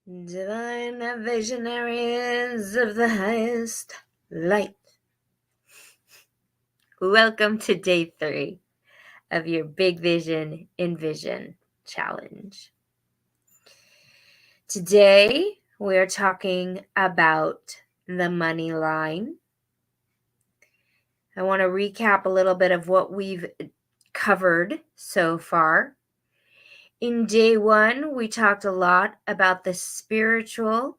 Divine visionaries of the highest light. Welcome to day 3 of your Big Vision Envision challenge. Today, we are talking about the money line. I want to recap a little bit of what we've covered so far. In day 1, we talked a lot about the spiritual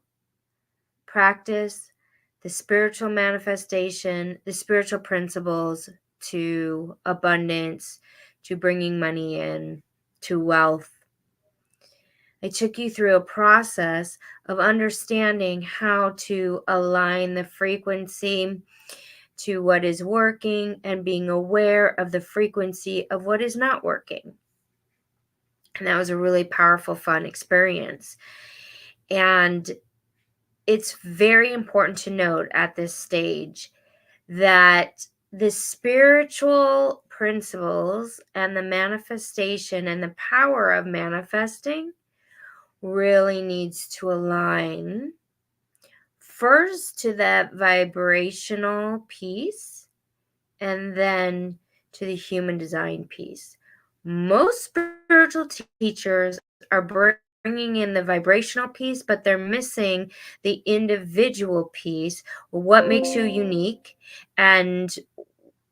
practice, the spiritual manifestation, the spiritual principles to abundance, to bringing money in, to wealth. I took you through a process of understanding how to align the frequency to what is working and being aware of the frequency of what is not working. And that was a really powerful, fun experience. And it's very important to note at this stage that the spiritual principles and the manifestation and the power of manifesting really needs to align first to that vibrational piece and then to the human design piece. Most spiritual teachers are bringing in the vibrational piece, but they're missing the individual piece, what makes you unique, and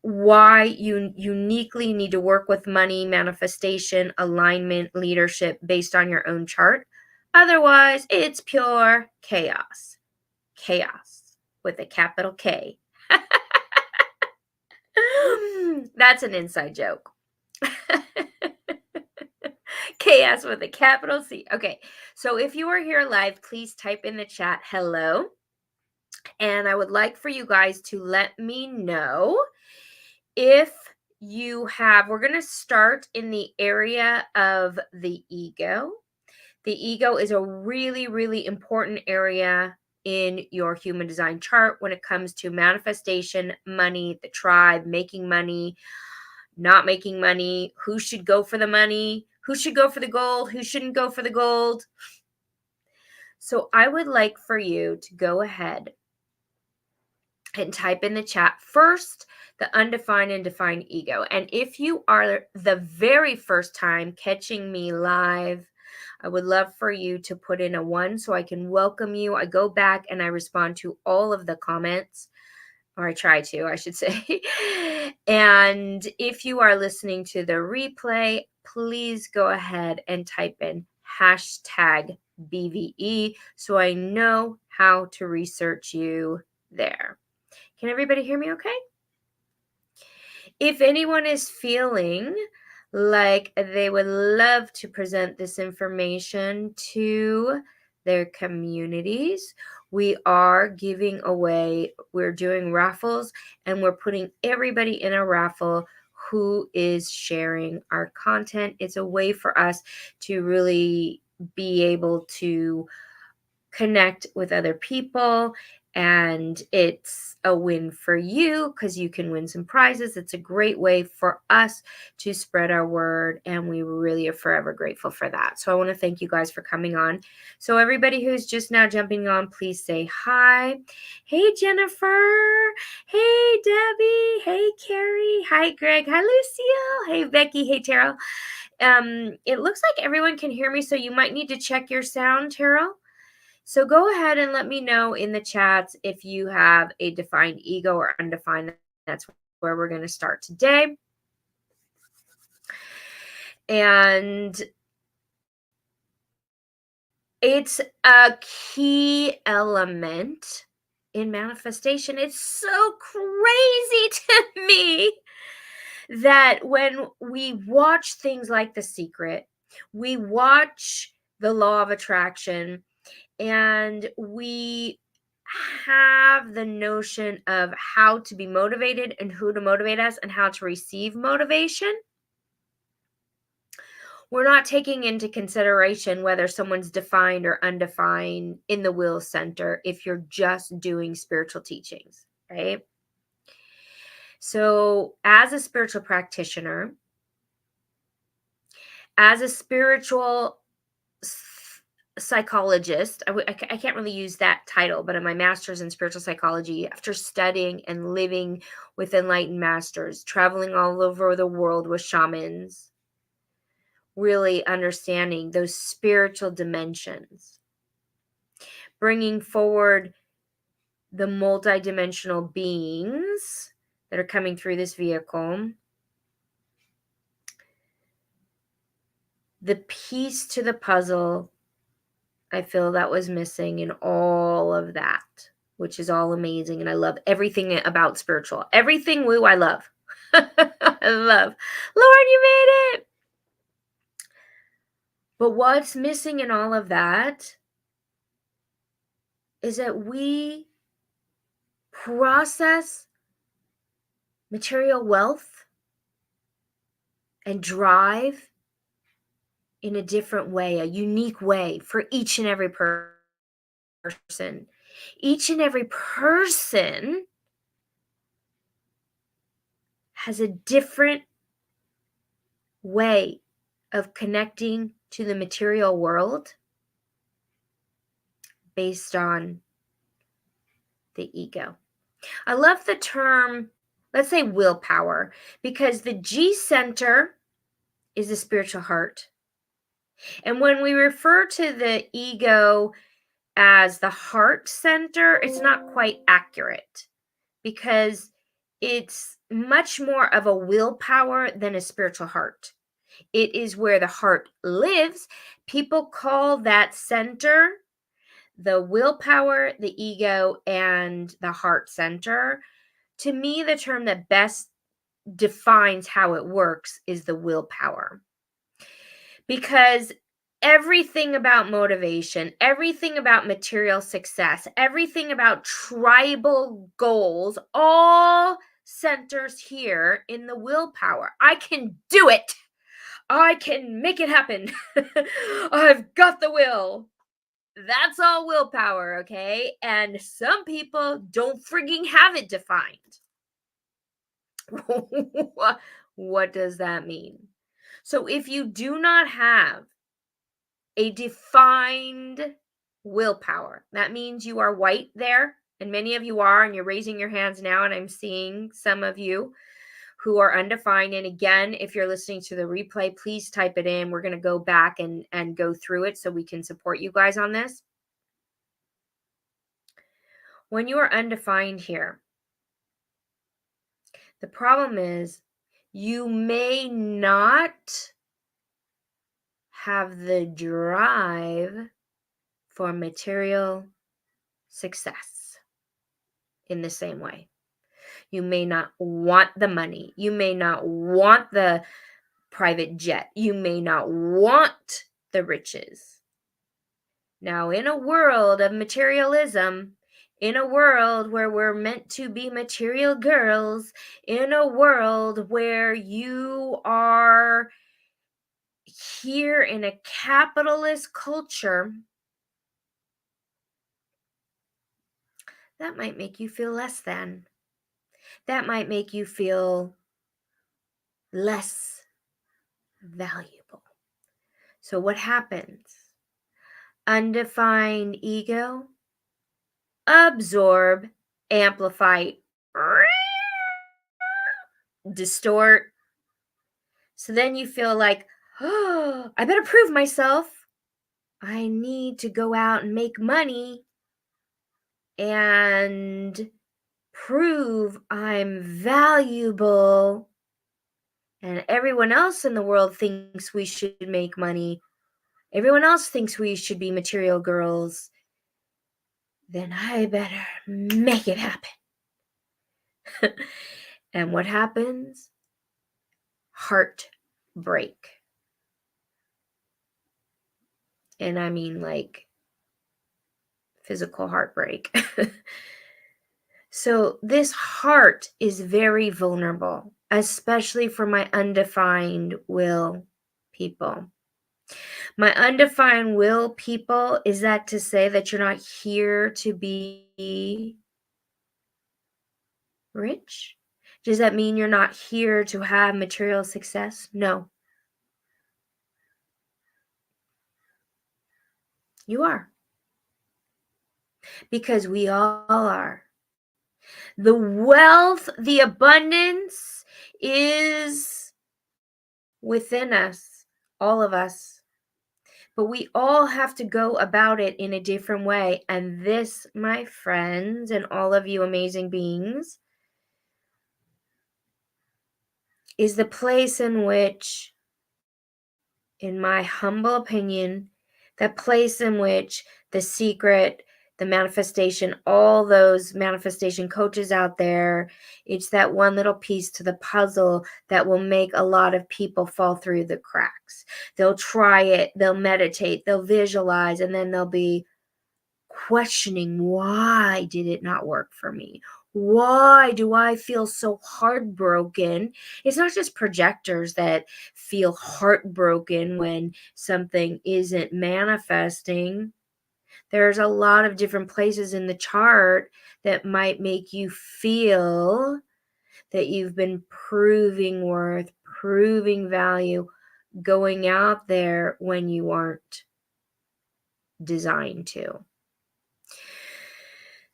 why you uniquely need to work with money, manifestation, alignment, leadership based on your own chart. Otherwise, it's pure chaos. Chaos with a capital K. That's an inside joke. Chaos with a capital C. Okay, so if you are here live, please type in the chat hello. And I would like for you guys to let me know if you have, we're going to start in the area of the ego. The ego is a really, really important area in your human design chart when it comes to manifestation, money, the tribe, making money, not making money, who should go for the money, who should go for the gold, who shouldn't go for the gold. So I would like for you to go ahead and type in the chat first the undefined and defined ego. And if you are the very first time catching me live, I would love for you to put in a 1 so I can welcome you. I go back and I respond to all of the comments, or I try to, I should say. And if you are listening to the replay, please go ahead and type in hashtag BVE so I know how to research you there. Can everybody hear me okay? If anyone is feeling like they would love to present this information to their communities, we are giving away, we're doing raffles, and we're putting everybody in a raffle who is sharing our content. It's a way for us to really be able to connect with other people, and it's a win for you because you can win some prizes. It's a great way for us to spread our word, and we really are forever grateful for that. So I want to thank you guys for coming on. So everybody who's just now jumping on, please say hi. Hey Jennifer, hey Debbie, hey Carrie, hi Greg, hi Lucille, hey Becky, hey Terrell. It looks like everyone can hear me, so you might need to check your sound, Terrell. So go ahead and let me know in the chats if you have a defined ego or undefined. That's where we're going to start today. And it's a key element in manifestation. It's so crazy to me that when we watch things like The Secret, we watch The Law of Attraction, and we have the notion of how to be motivated and who to motivate us and how to receive motivation. We're not taking into consideration whether someone's defined or undefined in the will center if you're just doing spiritual teachings, right? So as a spiritual practitioner, as a spiritual psychologist. I can't really use that title, but in my master's in spiritual psychology, after studying and living with enlightened masters, traveling all over the world with shamans, really understanding those spiritual dimensions, bringing forward the multidimensional beings that are coming through this vehicle, the piece to the puzzle I feel that was missing in all of that, which is all amazing. And I love everything about spiritual. Everything woo, I love. I love. Lauren, you made it. But what's missing in all of that is that we process material wealth and drive in a different way, a unique way for each and every person. Each and every person has a different way of connecting to the material world based on the ego. I love the term, let's say willpower, because the G center is the spiritual heart. And when we refer to the ego as the heart center, it's not quite accurate because it's much more of a willpower than a spiritual heart. It is where the heart lives. People call that center the willpower, the ego, and the heart center. To me, the term that best defines how it works is the willpower. Because everything about motivation, everything about material success, everything about tribal goals, all centers here in the willpower. I can do it. I can make it happen. I've got the will. That's all willpower, okay? And some people don't frigging have it defined. What does that mean? So if you do not have a defined willpower, that means you are white there, and many of you are, and you're raising your hands now, and I'm seeing some of you who are undefined. And again, if you're listening to the replay, please type it in. We're going to go back and go through it so we can support you guys on this. When you are undefined here, the problem is you may not have the drive for material success in the same way. You may not want the money. You may not want the private jet. You may not want the riches. Now, in a world of materialism, in a world where we're meant to be material girls, in a world where you are here in a capitalist culture, that might make you feel less than. That might make you feel less valuable. So what happens? Undefined ego, absorb, amplify, distort. So then you feel like, oh, I better prove myself. I need to go out and make money and prove I'm valuable. And everyone else in the world thinks we should make money. Everyone else thinks we should be material girls. Then I better make it happen. And what happens? Heartbreak. And I mean like physical heartbreak. So this heart is very vulnerable, especially for my undefined will people. My undefined will people, is that to say that you're not here to be rich? Does that mean you're not here to have material success? No. You are. Because we all are. The wealth, the abundance is within us, all of us. But we all have to go about it in a different way. And this, my friends, and all of you amazing beings, is the place in which, in my humble opinion, the place in which The Secret, the manifestation, all those manifestation coaches out there, it's that one little piece to the puzzle that will make a lot of people fall through the cracks. They'll try it, they'll meditate, they'll visualize, and then they'll be questioning, why did it not work for me? Why do I feel so heartbroken? It's not just projectors that feel heartbroken when something isn't manifesting. There's a lot of different places in the chart that might make you feel that you've been proving worth, proving value, going out there when you aren't designed to.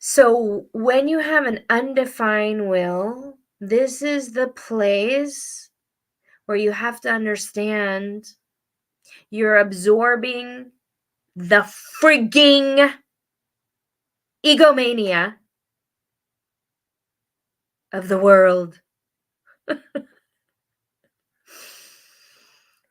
So when you have an undefined will, this is the place where you have to understand you're absorbing the frigging egomania of the world.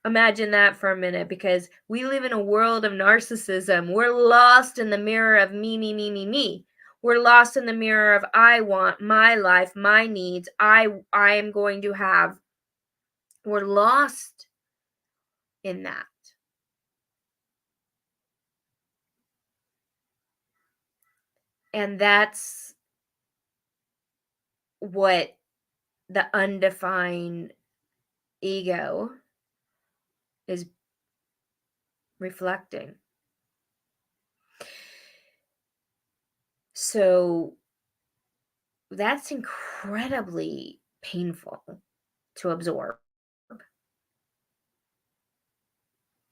Imagine that for a minute, because we live in a world of narcissism. We're lost in the mirror of me, me, me, me, me. We're lost in the mirror of I want my life, my needs, I am going to have. We're lost in that. And that's what the undefined ego is reflecting. So that's incredibly painful to absorb.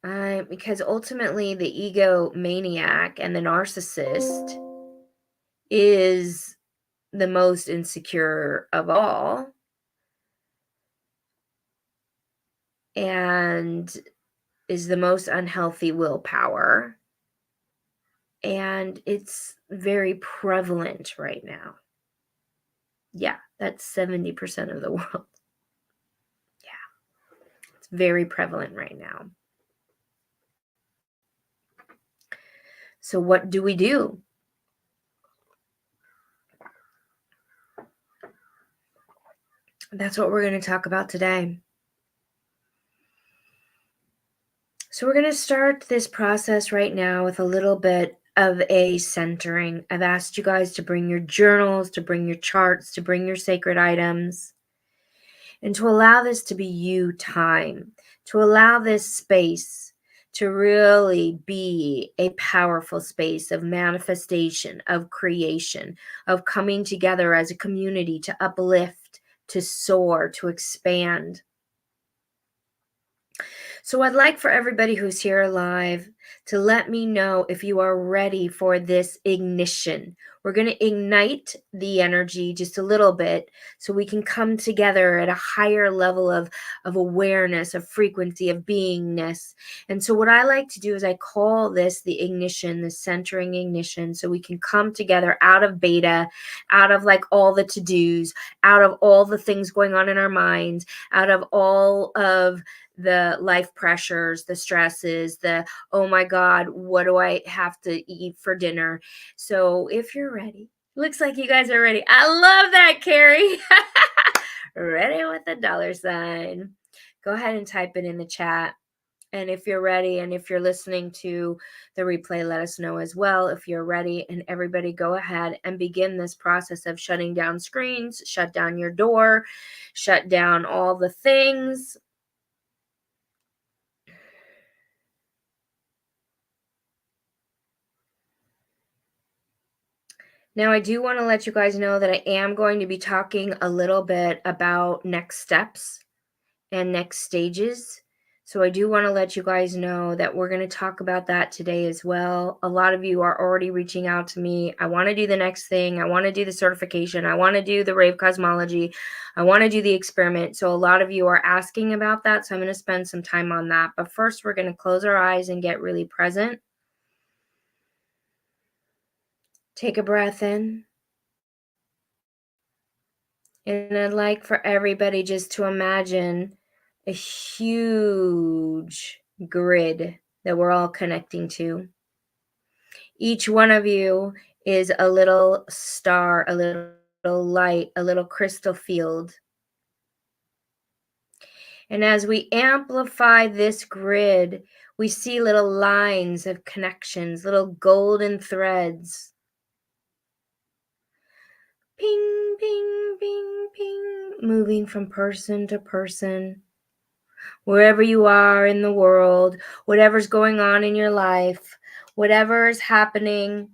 Because ultimately, the egomaniac and the narcissist is the most insecure of all, and is the most unhealthy willpower. And it's very prevalent right now. Yeah, that's 70% of the world. Yeah, it's very prevalent right now. So what do we do? That's what we're going to talk about today. So we're going to start this process right now with a little bit of a centering. I've asked you guys to bring your journals, to bring your charts, to bring your sacred items, and to allow this to be you time, to allow this space to really be a powerful space of manifestation, of creation, of coming together as a community to uplift, to soar, to expand. So I'd like for everybody who's here live to let me know if you are ready for this ignition. We're going to ignite the energy just a little bit so we can come together at a higher level of awareness, of frequency, of beingness. And so what I like to do is I call this the ignition, the centering ignition, so we can come together out of beta, out of like all the to-dos, out of all the things going on in our minds, out of all of the life pressures, the stresses, the, oh my God, what do I have to eat for dinner? So if you're ready, looks like you guys are ready. I love that, Carrie. Ready with a $sign. Go ahead and type it in the chat. And if you're ready, and if you're listening to the replay, let us know as well if you're ready. And everybody go ahead and begin this process of shutting down screens, shut down your door, shut down all the things. Now, I do want to let you guys know that I am going to be talking a little bit about next steps and next stages. So I do want to let you guys know that we're going to talk about that today as well. A lot of you are already reaching out to me. I want to do the next thing. I want to do the certification. I want to do the rave cosmology. I want to do the experiment. So a lot of you are asking about that. So I'm going to spend some time on that. But first, we're going to close our eyes and get really present. Take a breath in. And I'd like for everybody just to imagine a huge grid that we're all connecting to. Each one of you is a little star, a little light, a little crystal field. And as we amplify this grid, we see little lines of connections, little golden threads. Ping, ping, ping, ping, moving from person to person. Wherever you are in the world, whatever's going on in your life, whatever's happening,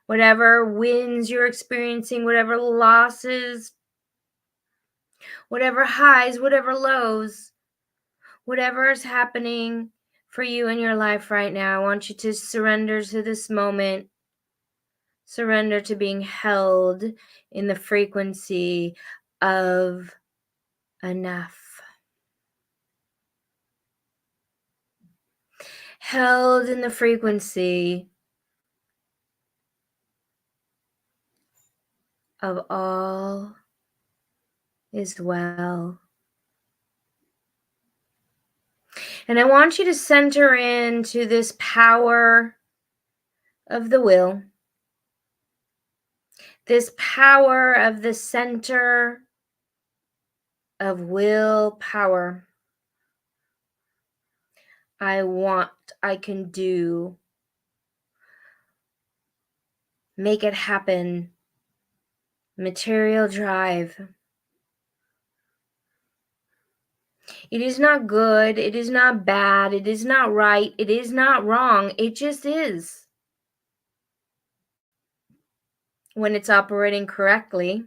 whatever wins you're experiencing, whatever losses, whatever highs, whatever lows, whatever is happening for you in your life right now, I want you to surrender to this moment. Surrender to being held in the frequency of enough. Held in the frequency of all is well. And I want you to center into this power of the will, this power of the center of willpower. I want, I can do, make it happen, material drive. It is not good, it is not bad, it is not right, it is not wrong, it just is. When it's operating correctly,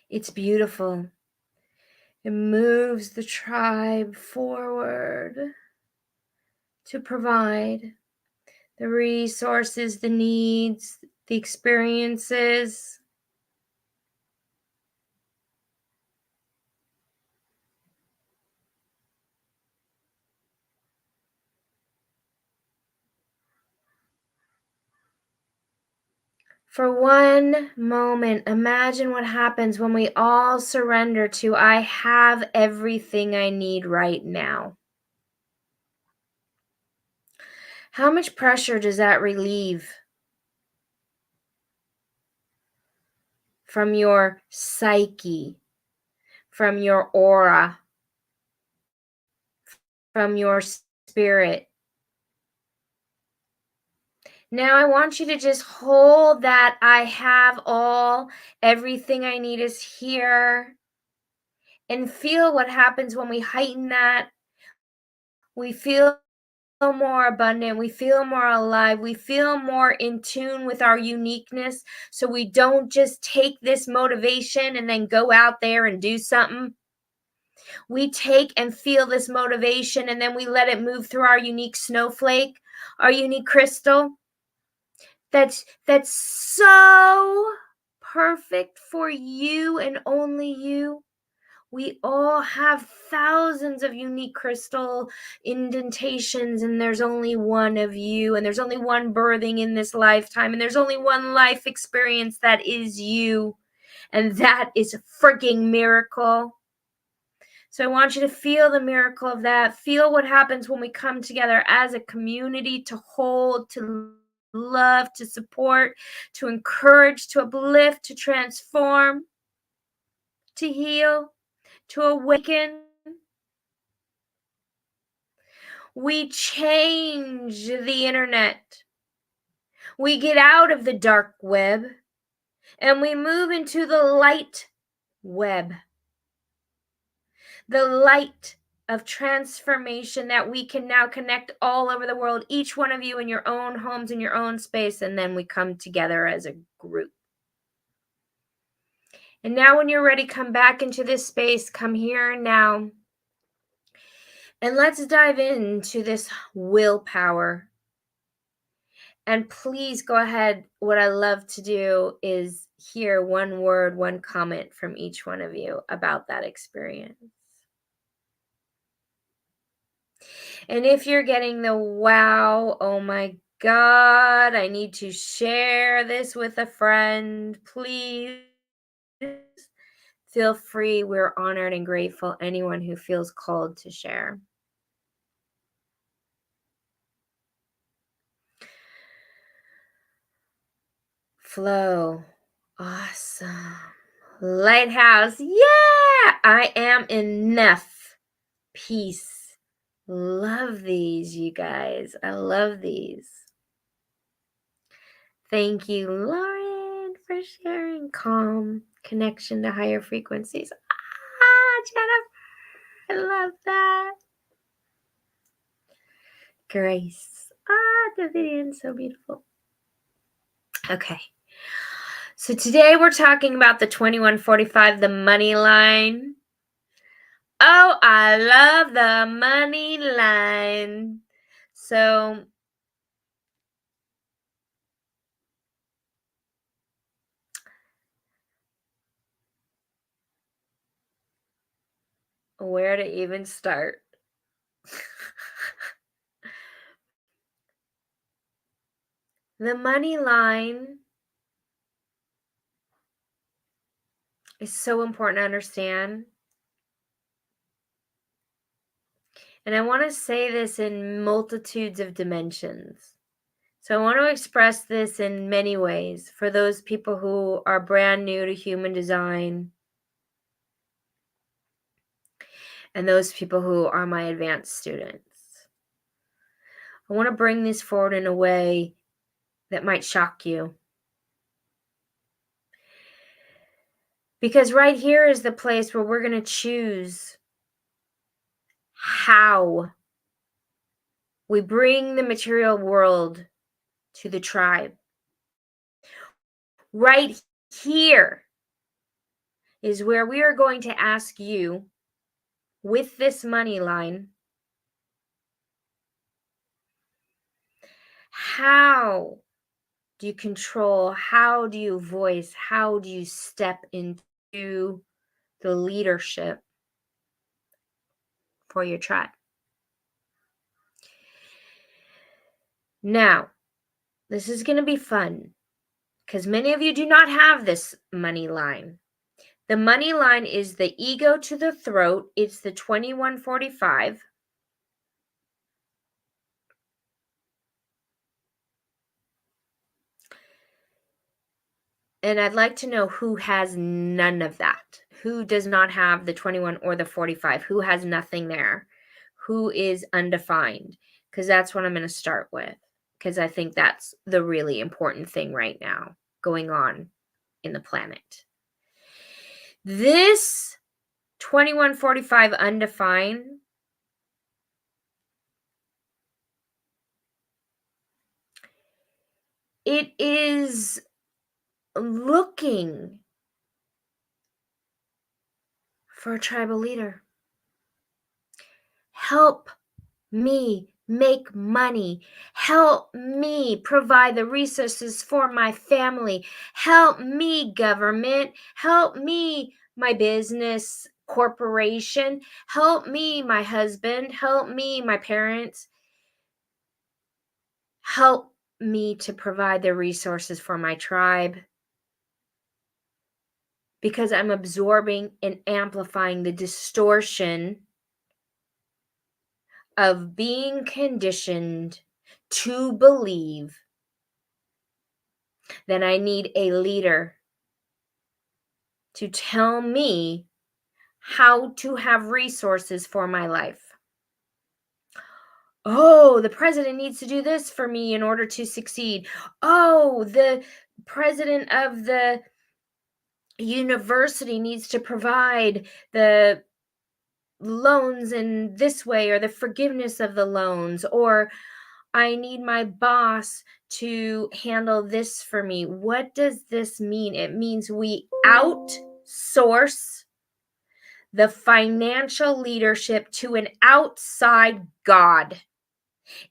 it's beautiful. It moves the tribe forward to provide the resources, the needs, the experiences. For one moment, imagine what happens when we all surrender to, I have everything I need right now. How much pressure does that relieve from your psyche, from your aura, from your spirit? Now I want you to just hold that I have everything I need is here, and feel what happens when we heighten that. We feel more abundant, we feel more alive, we feel more in tune with our uniqueness, so we don't just take this motivation and then go out there and do something. We take and feel this motivation and then we let it move through our unique snowflake, our unique crystal. That's so perfect for you and only you. We all have thousands of unique crystal indentations, and there's only one of you, and there's only one birthing in this lifetime, and there's only one life experience that is you, and that is a freaking miracle. So I want you to feel the miracle of that. Feel what happens when we come together as a community to hold, to love, to support, to encourage, to uplift, to transform, to heal, to awaken. We change the internet. We get out of the dark web and we move into the light web. The light of transformation that we can now connect all over the world, each one of you in your own homes, in your own space, and then we come together as a group. And now when you're ready, come back into this space, come here and now. And let's dive into this willpower. And please go ahead. What I love to do is hear one word, one comment from each one of you about that experience. And if you're getting the wow, oh my God, I need to share this with a friend, please feel free. We're honored and grateful. Anyone who feels called to share. Flow. Awesome. Lighthouse. Yeah, I am enough. Peace. Love these, you guys. I love these. Thank you, Lauren, for sharing. Calm, connection to higher frequencies. Jennifer, I love that. Grace. Davidian, so beautiful. Okay. So today we're talking about the 2145, the money line. Oh, I love the money line. So where to even start? The money line is so important to understand. And I want to say this in multitudes of dimensions. So I want to express this in many ways for those people who are brand new to human design and those people who are my advanced students. I want to bring this forward in a way that might shock you. Because right here is the place where we're going to choose how we bring the material world to the tribe. Right here is where we are going to ask you, with this money line, how do you control, how do you voice, how do you step into the leadership for your tribe? Now, this is going to be fun because many of you do not have this money line. The money line is the ego to the throat. It's the 2145. And I'd like to know who has none of that. Who does not have the 21 or the 45? Who has nothing there? Who is undefined? Because that's what I'm going to start with. Because I think that's the really important thing right now going on in the planet. This 2145 undefined it is looking for a tribal leader. Help me make money. Help me provide the resources for my family. Help me, government. Help me, my business corporation. Help me, my husband. Help me, my parents. Help me to provide the resources for my tribe. Because I'm absorbing and amplifying the distortion of being conditioned to believe that I need a leader to tell me how to have resources for my life. Oh, the president needs to do this for me in order to succeed. Oh, the president of the university needs to provide the loans in this way, or the forgiveness of the loans, or I need my boss to handle this for me. What does this mean? It means we out source the financial leadership to an outside God,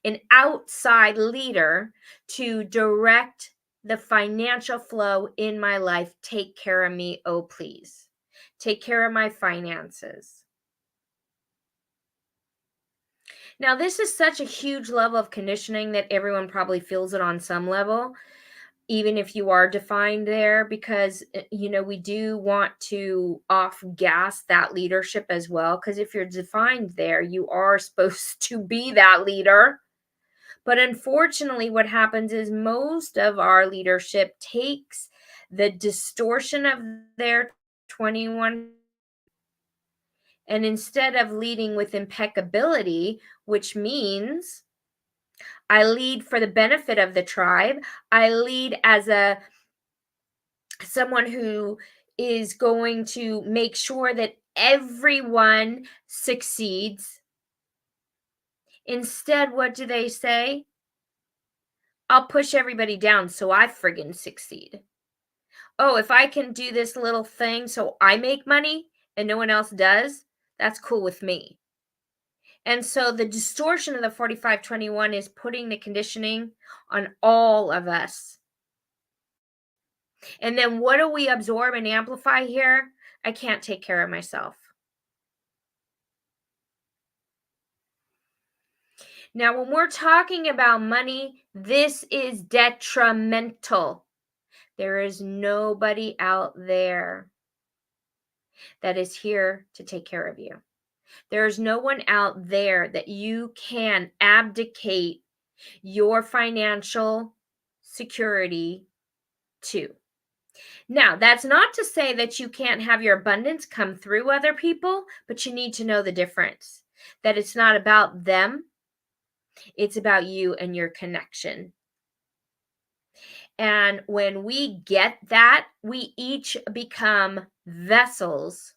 an outside leader to direct the financial flow in my life. Take care of me, oh please. Take care of my finances. Now, this is such a huge level of conditioning that everyone probably feels it on some level, even if you are defined there, because, we do want to off gas that leadership as well. Because if you're defined there, you are supposed to be that leader. But unfortunately, what happens is most of our leadership takes the distortion of their 21, and instead of leading with impeccability, which means I lead for the benefit of the tribe, I lead as someone who is going to make sure that everyone succeeds. Instead, what do they say? I'll push everybody down so I friggin' succeed. Oh, if I can do this little thing so I make money and no one else does, that's cool with me. And so the distortion of the 45-21 is putting the conditioning on all of us. And then what do we absorb and amplify here? I can't take care of myself. Now, when we're talking about money, this is detrimental. There is nobody out there that is here to take care of you. There's no one out there that you can abdicate your financial security to. Now, that's not to say that you can't have your abundance come through other people, but you need to know the difference. That it's not about them, it's about you and your connection. And when we get that, we each become vessels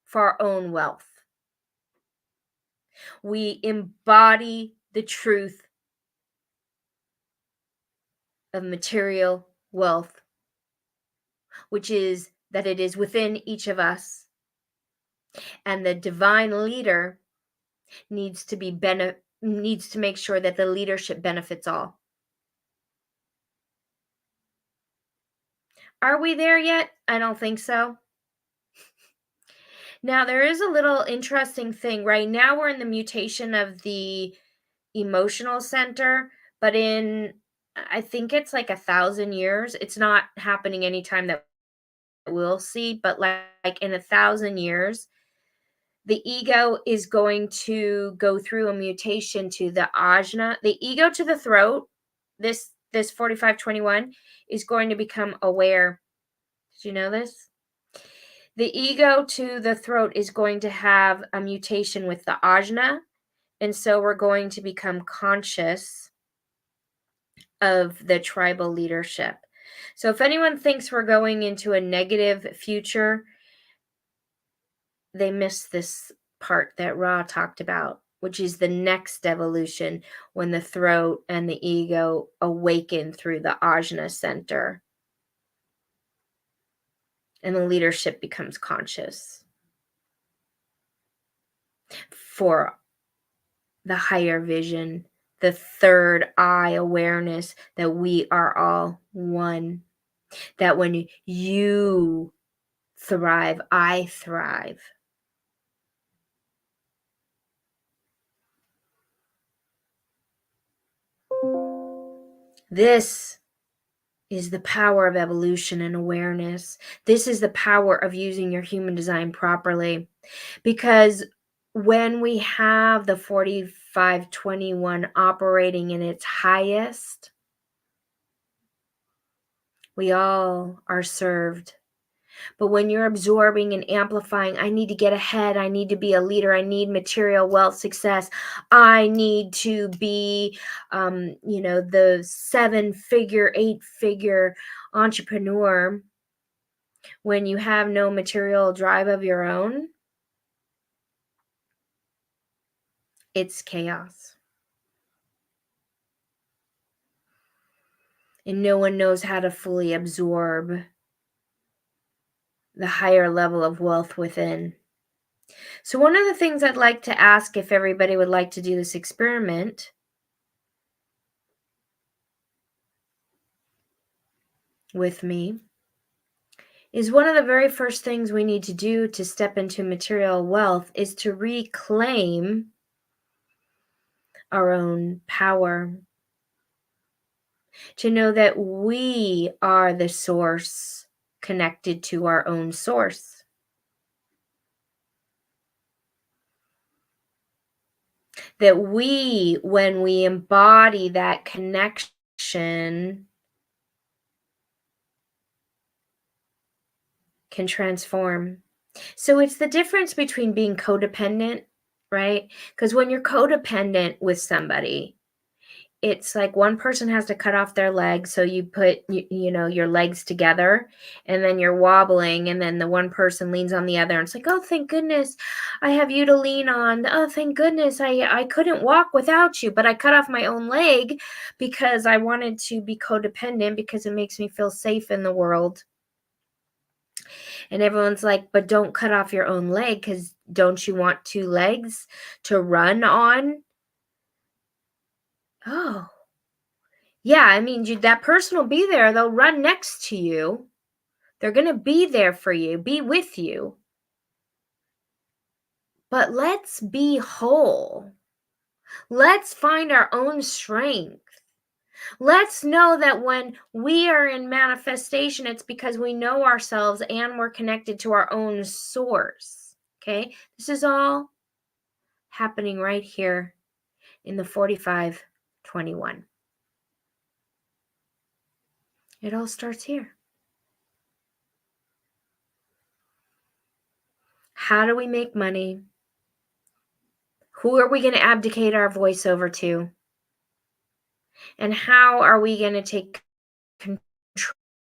for our own wealth. We embody the truth of material wealth, which is that it is within each of us. And the divine leader needs to needs to make sure that the leadership benefits all. Are we there yet? I don't think so. Now, there is a little interesting thing. Right now, we're in the mutation of the emotional center, but I think it's like 1,000 years. It's not happening anytime that we'll see, but like in 1,000 years, the ego is going to go through a mutation to the ajna. The ego to the throat, this 45-21, is going to become aware. Did you know this? The ego to the throat is going to have a mutation with the ajna, and so we're going to become conscious of the tribal leadership. So if anyone thinks we're going into a negative future, they miss this part that Ra talked about, which is the next evolution when the throat and the ego awaken through the ajna center and the leadership becomes conscious for the higher vision, the third eye awareness that we are all one, that when you thrive, I thrive. This is the power of evolution and awareness. This is the power of using your human design properly. Because when we have the 45-21 operating in its highest, we all are served. But when you're absorbing and amplifying, I need to get ahead, I need to be a leader, I need material wealth success, I need to be, the 7-figure, 8-figure entrepreneur, when you have no material drive of your own, it's chaos. And no one knows how to fully absorb the higher level of wealth within. So, one of the things I'd like to ask, if everybody would like to do this experiment with me, is one of the very first things we need to do to step into material wealth is to reclaim our own power, to know that we are the source connected to our own source. That we, when we embody that connection, can transform. So it's the difference between being codependent, right? Because when you're codependent with somebody, it's like one person has to cut off their leg, so you put your legs together, and then you're wobbling, and then the one person leans on the other, and it's like, oh, thank goodness I have you to lean on. Oh, thank goodness I couldn't walk without you, but I cut off my own leg because I wanted to be codependent because it makes me feel safe in the world. And everyone's like, but don't cut off your own leg, because don't you want two legs to run on? Oh, yeah, I mean, that person will be there. They'll run next to you. They're going to be there for you, be with you. But let's be whole. Let's find our own strength. Let's know that when we are in manifestation, it's because we know ourselves and we're connected to our own source. Okay? This is all happening right here in the 4521. It all starts here. How do we make money? Who are we going to abdicate our voice over to? And how are we going to take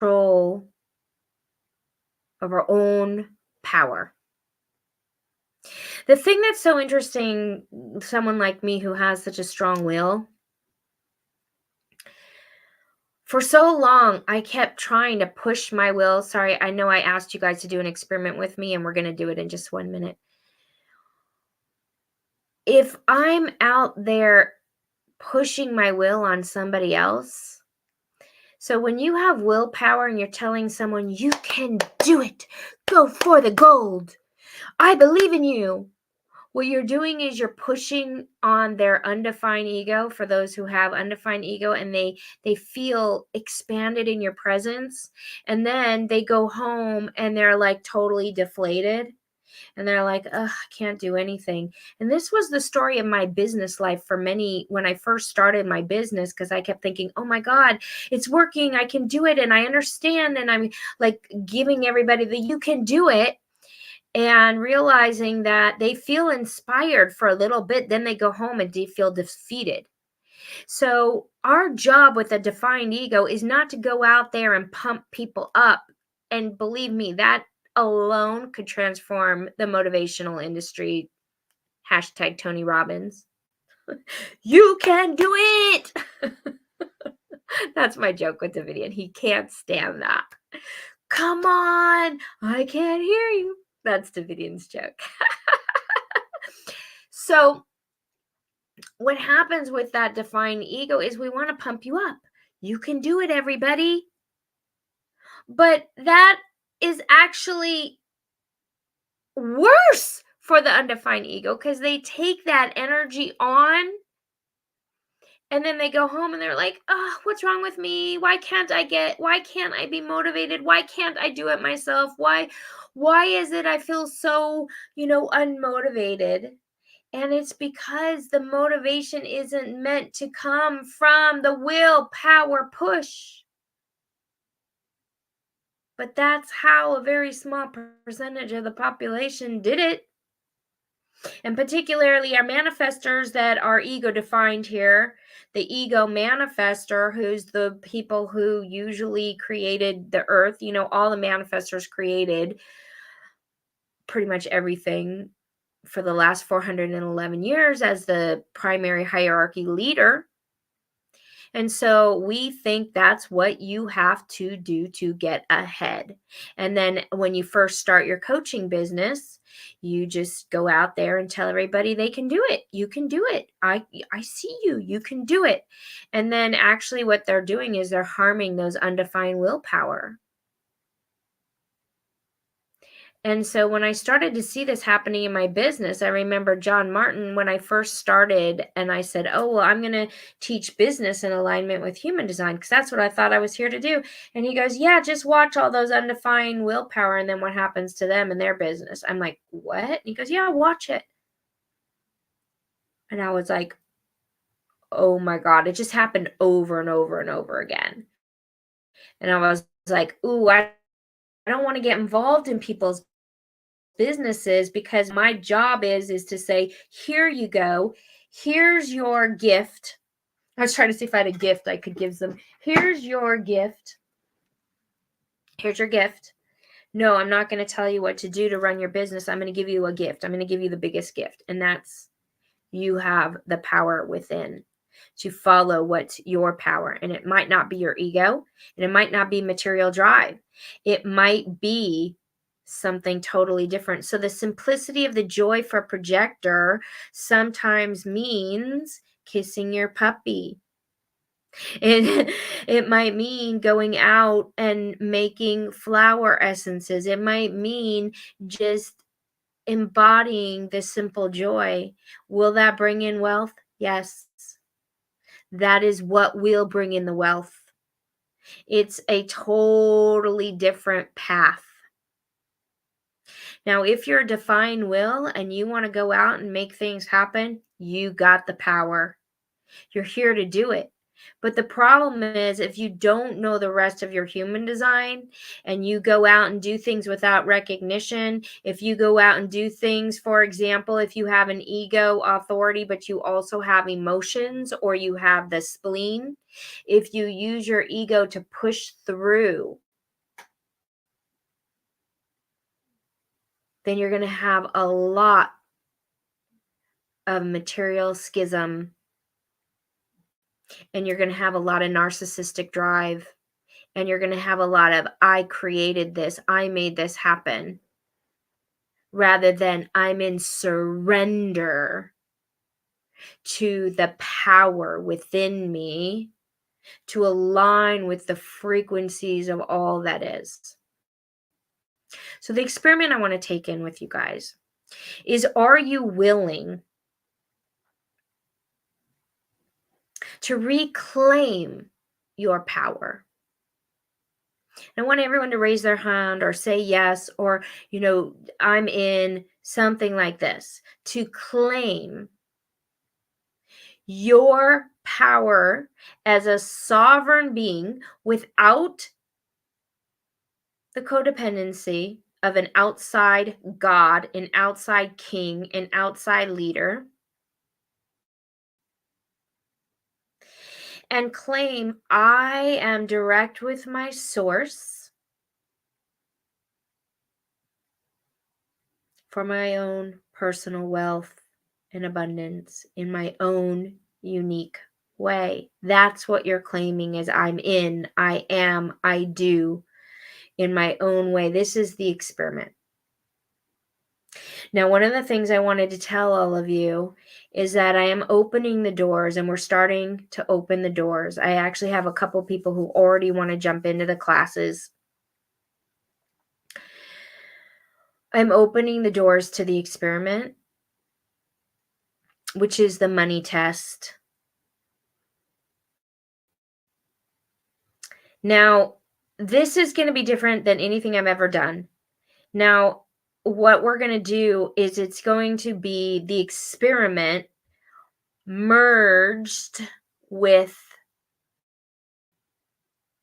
control of our own power? The thing that's so interesting, someone like me who has such a strong will, for so long, I kept trying to push my will. Sorry, I know I asked you guys to do an experiment with me, and we're going to do it in just 1 minute. If I'm out there pushing my will on somebody else, so when you have willpower and you're telling someone, you can do it, go for the gold, I believe in you, what you're doing is you're pushing on their undefined ego, for those who have undefined ego, and they feel expanded in your presence, and then they go home and they're like totally deflated, and they're like, ugh, I can't do anything. And this was the story of my business life for many, when I first started my business, because I kept thinking, oh my God, it's working, I can do it, and I understand, and I'm like giving everybody the you can do it, and realizing that they feel inspired for a little bit, then they go home and feel defeated. So our job with a defined ego is not to go out there and pump people up. And believe me, that alone could transform the motivational industry. Hashtag Tony Robbins. You can do it. That's my joke with Davidian. He can't stand that. Come on, I can't hear you. That's Davidian's joke. So what happens with that defined ego is we want to pump you up. You can do it, everybody. But that is actually worse for the undefined ego, because they take that energy on and then they go home and they're like, oh, what's wrong with me? Why can't I be motivated? Why can't I do it myself? Why is it I feel so, unmotivated? And it's because the motivation isn't meant to come from the willpower push. But that's how a very small percentage of the population did it. And particularly our manifestors that are ego defined here. The ego manifestor, who's the people who usually created the earth. All the manifestors created pretty much everything for the last 411 years as the primary hierarchy leader. And so we think that's what you have to do to get ahead. And then when you first start your coaching business, you just go out there and tell everybody they can do it. You can do it. I see you. You can do it. And then actually what they're doing is they're harming those undefined willpower. And so when I started to see this happening in my business, I remember John Martin when I first started, and I said, "Oh, well, I'm going to teach business in alignment with human design because that's what I thought I was here to do." And he goes, "Yeah, just watch all those undefined willpower and then what happens to them in their business." I'm like, "What?" And he goes, "Yeah, watch it." And I was like, "Oh my God." It just happened over and over and over again. And I was like, "Ooh, I don't want to get involved in people's businesses because my job is to say, here you go, here's your gift." I was trying to see if I had a gift I could give them. Here's your gift. Here's your gift. No, I'm not going to tell you what to do to run your business. I'm going to give you a gift. I'm going to give you the biggest gift, and that's you have the power within to follow what's your power. And it might not be your ego, and it might not be material drive. It might be something totally different. So the simplicity of the joy for a projector sometimes means kissing your puppy. It might mean going out and making flower essences. It might mean just embodying this simple joy. Will that bring in wealth? Yes. That is what will bring in the wealth. It's a totally different path. Now, if you're a defined will and you want to go out and make things happen, you got the power. You're here to do it. But the problem is, if you don't know the rest of your human design and you go out and do things without recognition, if you go out and do things, for example, if you have an ego authority, but you also have emotions or you have the spleen, if you use your ego to push through, then you're going to have a lot of material schism, and you're going to have a lot of narcissistic drive, and you're going to have a lot of I created this, I made this happen, rather than I'm in surrender to the power within me to align with the frequencies of all that is. So the experiment I want to take in with you guys is, are you willing to reclaim your power? I want everyone to raise their hand or say yes, or, I'm in something like this, to claim your power as a sovereign being without the codependency of an outside God, an outside king, an outside leader, and claim I am direct with my source for my own personal wealth and abundance in my own unique way. That's what you're claiming is I'm in, I am, I do in my own way. This is the experiment. Now, one of the things I wanted to tell all of you is that I am opening the doors, and we're starting to open the doors. I actually have a couple people who already want to jump into the classes. I'm opening the doors to the experiment, which is the money test. Now, this is going to be different than anything I've ever done. Now, what we're going to do is it's going to be the experiment merged with,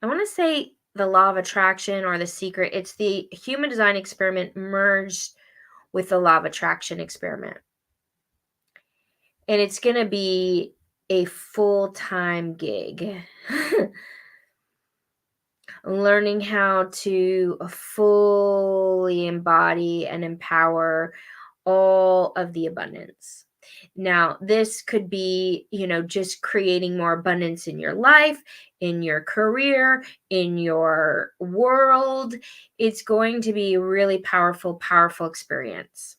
I want to say, the law of attraction or the secret. It's the human design experiment merged with the law of attraction experiment. And it's going to be a full-time gig. Learning how to fully embody and empower all of the abundance. Now, this could be, just creating more abundance in your life, in your career, in your world. It's going to be a really powerful, powerful experience.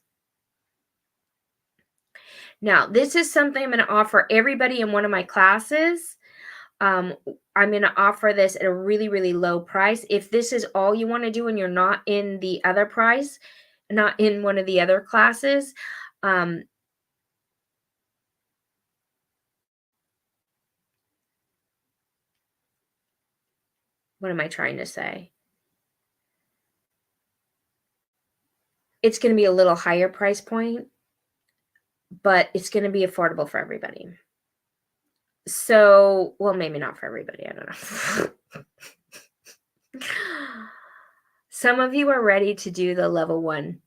Now, this is something I'm going to offer everybody in one of my classes. I'm going to offer this at a really, really low price. If this is all you want to do and you're not in the other price, not in one of the other classes, um, what am I trying to say? It's going to be a little higher price point, but it's going to be affordable for everybody. So, well, maybe not for everybody. I don't know. Some of you are ready to do the level 1.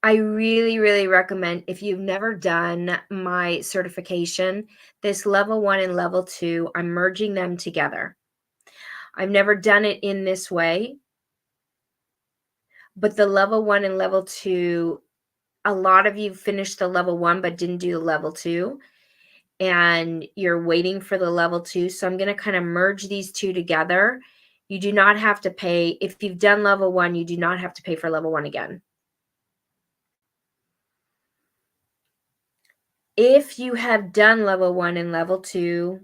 I really, really recommend, if you've never done my certification, this level 1 and level 2, I'm merging them together. I've never done it in this way, but the level 1 and level 2, a lot of you finished the level 1 but didn't do the level 2, and you're waiting for the level 2. So I'm going to kind of merge these two together. You do not have to pay. If you've done level 1, you do not have to pay for level 1 again. If you have done level 1 and level 2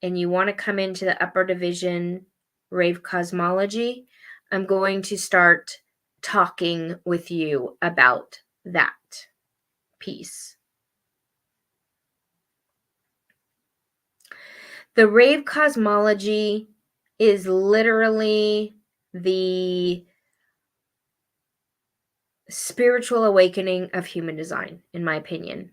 and you want to come into the upper division rave cosmology, I'm going to start talking with you about that piece. The rave cosmology is literally the spiritual awakening of human design, in my opinion.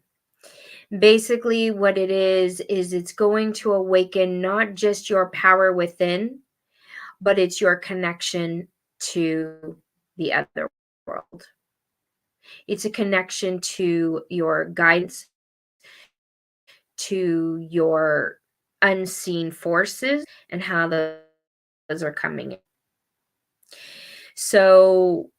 Basically, what it is it's going to awaken not just your power within, but it's your connection to the other world. It's a connection to your guidance, to your unseen forces, and how those are coming in. So,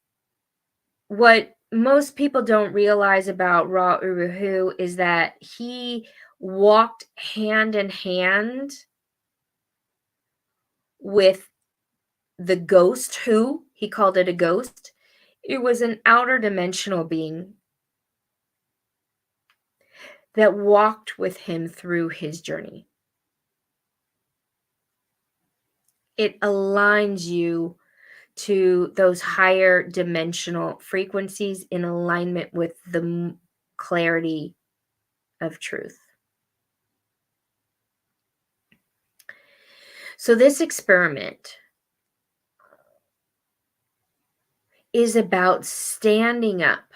what most people don't realize about Ra Uru is that he walked hand in hand with the ghost who he called it a ghost. It was an outer dimensional being that walked with him through his journey. It aligns you to those higher dimensional frequencies in alignment with the clarity of truth. So this experiment is about standing up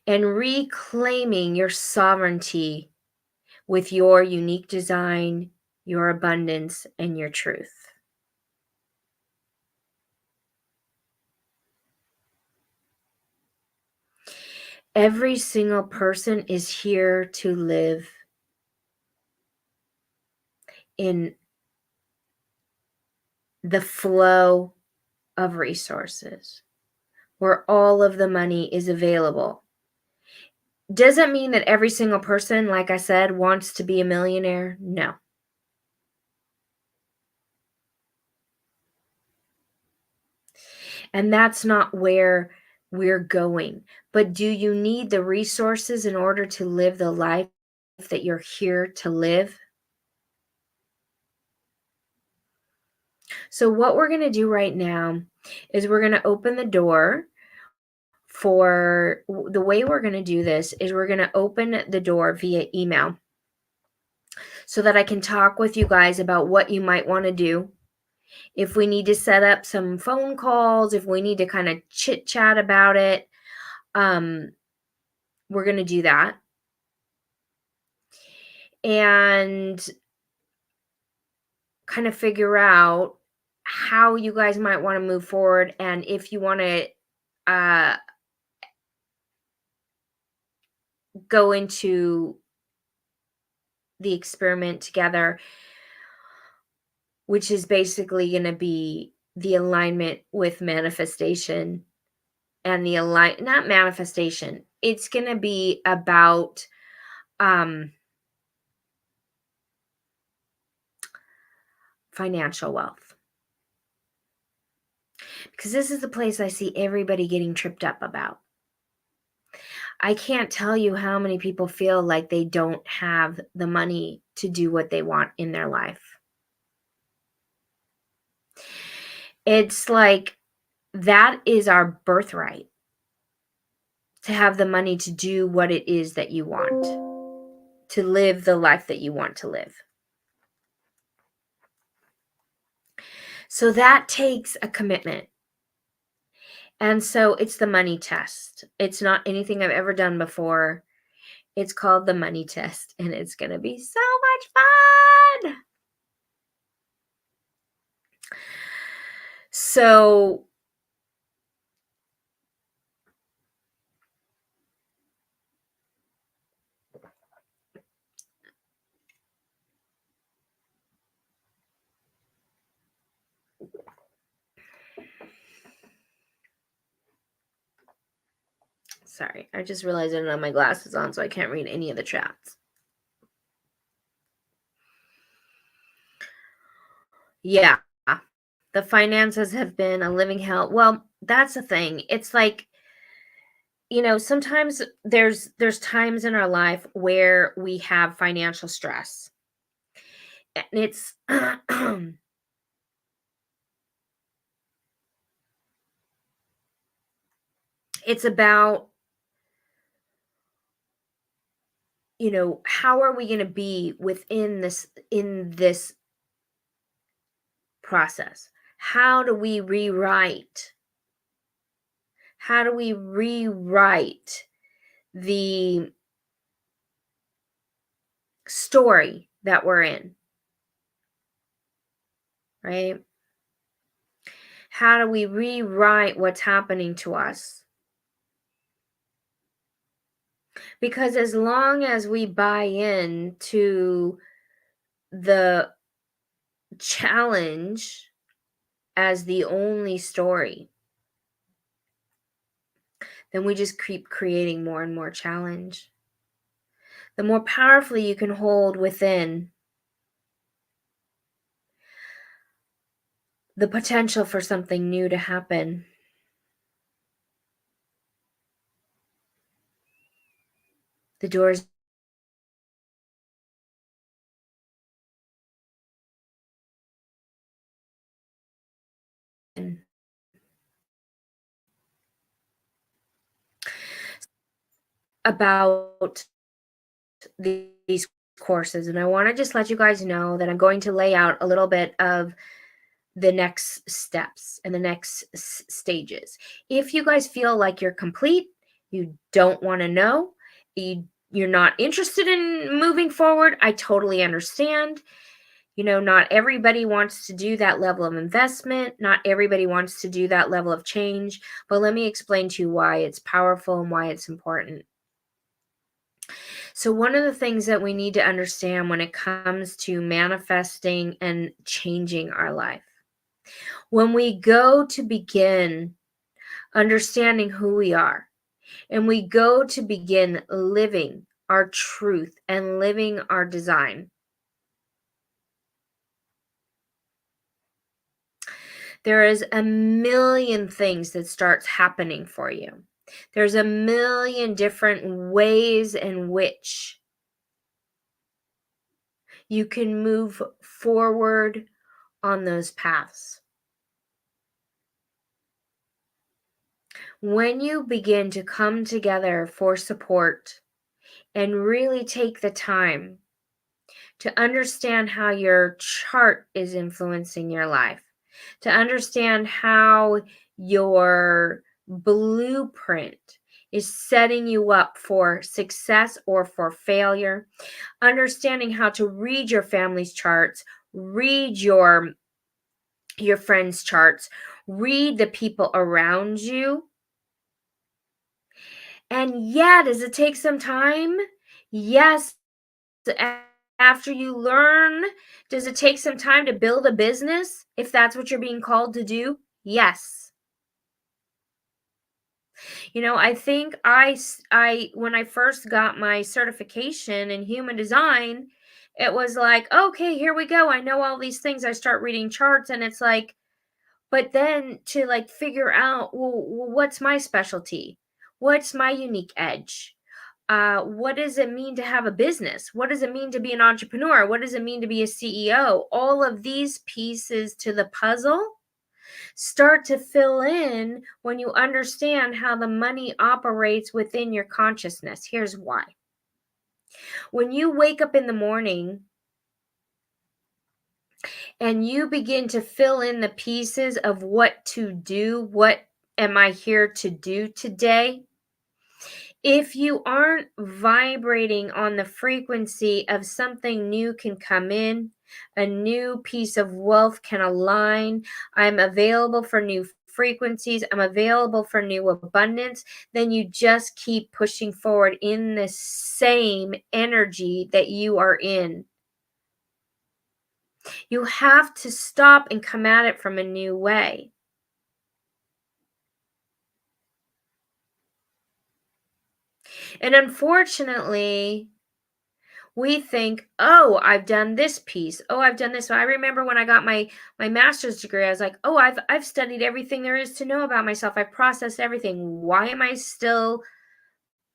and reclaiming your sovereignty with your unique design, your abundance, and your truth. Every single person is here to live in the flow of resources where all of the money is available. Doesn't mean that every single person, like I said, wants to be a millionaire. No. And that's not where we're going. But do you need the resources in order to live the life that you're here to live? So, what we're going to do right now is we're going to open the door for the way we're going to do this is we're going to open the door via email so that I can talk with you guys about what you might want to do. If we need to set up some phone calls, if we need to kind of chit chat about it, we're going to do that. And kind of figure out how you guys might want to move forward, and if you want to go into the experiment together, which is basically going to be the alignment with manifestation and the not manifestation. It's going to be about financial wealth. Because this is the place I see everybody getting tripped up about. I can't tell you how many people feel like they don't have the money to do what they want in their life. It's like that is our birthright, to have the money to do what it is that you want, to live the life that you want to live. So that takes a commitment. And so it's the money test. It's not anything I've ever done before. It's called the money test, and it's going to be so much fun. So sorry, I just realized I don't have my glasses on, so I can't read any of the chats. Yeah, the finances have been a living hell. Well, that's the thing. It's like, sometimes there's times in our life where we have financial stress. And it's it's about, how are we going to be within this process? How do we rewrite the story that we're in, right? How do we rewrite what's happening to us? Because as long as we buy into the challenge as the only story, then we just keep creating more and more challenge. The more powerfully you can hold within the potential for something new to happen, the doors about these courses. And I want to just let you guys know that I'm going to lay out a little bit of the next steps and the next stages. If you guys feel like you're complete, you don't want to know, you're not interested in moving forward, I totally understand. Not everybody wants to do that level of investment. Not everybody wants to do that level of change. But let me explain to you why it's powerful and why it's important. So one of the things that we need to understand when it comes to manifesting and changing our life, when we go to begin understanding who we are, and we go to begin living our truth and living our design, there is a million things that starts happening for you. There's a million different ways in which you can move forward on those paths. When you begin to come together for support and really take the time to understand how your chart is influencing your life, to understand how your blueprint is setting you up for success or for failure, understanding how to read your family's charts, read your friends' charts, read the people around you. And yeah, does it take some time? Yes. After you learn, does it take some time to build a business if that's what you're being called to do? Yes. I think when I first got my certification in human design, it was like, okay, here we go. I know all these things. I start reading charts, and it's like, but then to like figure out, well, what's my specialty? What's my unique edge? What does it mean to have a business? What does it mean to be an entrepreneur? What does it mean to be a CEO? All of these pieces to the puzzle start to fill in when you understand how the money operates within your consciousness. Here's why. When you wake up in the morning and you begin to fill in the pieces of what to do, what am I here to do today? If you aren't vibrating on the frequency of something new can come in, a new piece of wealth can align, I'm available for new frequencies, I'm available for new abundance, then you just keep pushing forward in the same energy that you are in. You have to stop and come at it from a new way. And unfortunately, we think, oh, I've done this piece, oh, I've done this. So I remember when I got my master's degree, I was like, oh, I've studied everything there is to know about myself, I've processed everything. Why am I still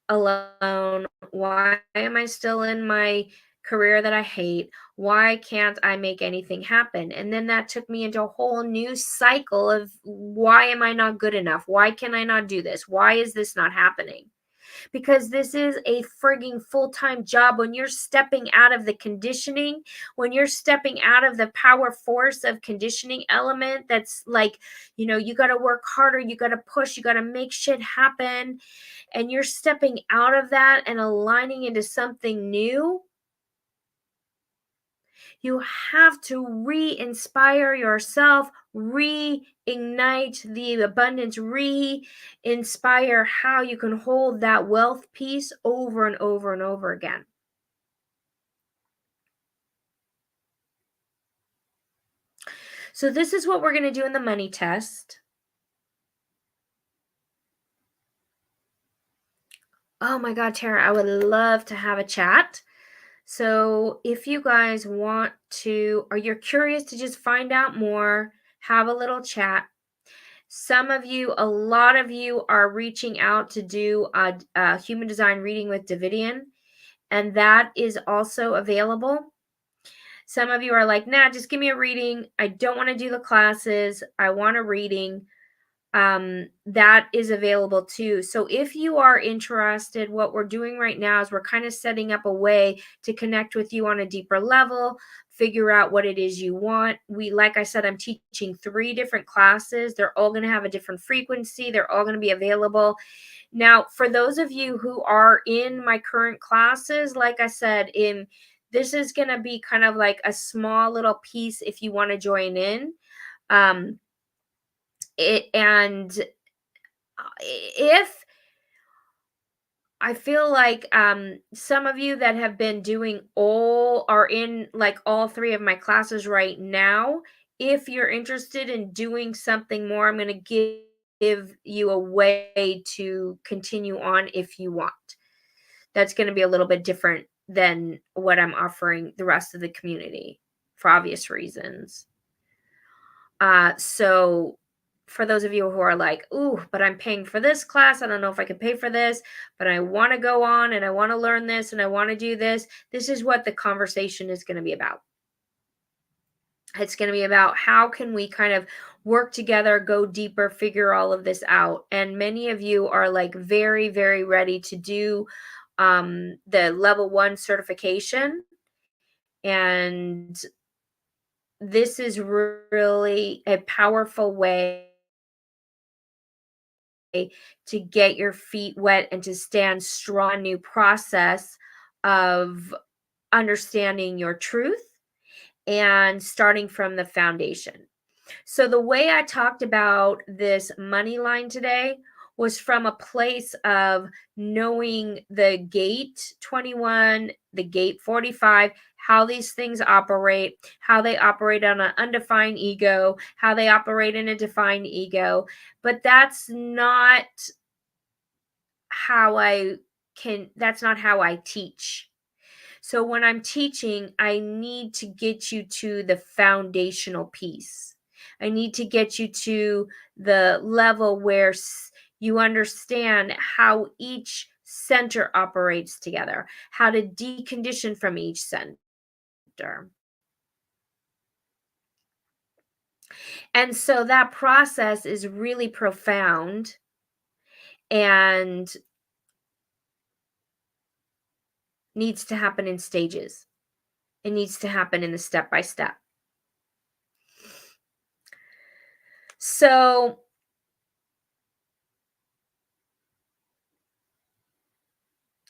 alone? Why am I still in my career that I hate? Why can't I make anything happen? And then that took me into a whole new cycle of, why am I not good enough? Why can I not do this? Why is this not happening? Because this is a frigging full-time job. When you're stepping out of the conditioning, when you're stepping out of the power force of conditioning element, that's like, you got to work harder, you got to push, you got to make shit happen, and you're stepping out of that and aligning into something new, you have to re-inspire yourself, reignite the abundance, re-inspire how you can hold that wealth piece over and over and over again. So this is what we're going to do in the money test. Oh my God, Tara, I would love to have a chat. So if you guys want to, or you're curious to just find out more, have a little chat. A lot of you are reaching out to do a human design reading with Davidian, and that is also available. Some of you are like, nah, just give me a reading. I don't want to do the classes. I want a reading. That is available too. So if you are interested, what we're doing right now is we're kind of setting up a way to connect with you on a deeper level, figure out what it is you want. Like I said, I'm teaching 3 different classes. They're all going to have a different frequency. They're all going to be available. Now, for those of you who are in my current classes, like I said, this is going to be kind of like a small little piece if you want to join in. If I feel like some of you that have been doing are in like all 3 of my classes right now, if you're interested in doing something more, I'm going to give you a way to continue on if you want. That's going to be a little bit different than what I'm offering the rest of the community for obvious reasons. So for those of you who are like, ooh, but I'm paying for this class, I don't know if I can pay for this, but I want to go on and I want to learn this and I want to do this. This is what the conversation is going to be about. It's going to be about how can we kind of work together, go deeper, figure all of this out. And many of you are like very, very ready to do the level 1 certification. And this is really a powerful way to get your feet wet and to stand strong. New process of understanding your truth and starting from the foundation. So the way I talked about this money line today was from a place of knowing the gate 21, the gate 45, how these things operate, how they operate on an undefined ego, how they operate in a defined ego. But that's not how that's not how I teach. So when I'm teaching, I need to get you to the foundational piece. I need to get you to the level where you understand how each center operates together, how to decondition from each center. And so that process is really profound and needs to happen in stages. It needs to happen in the step by step. So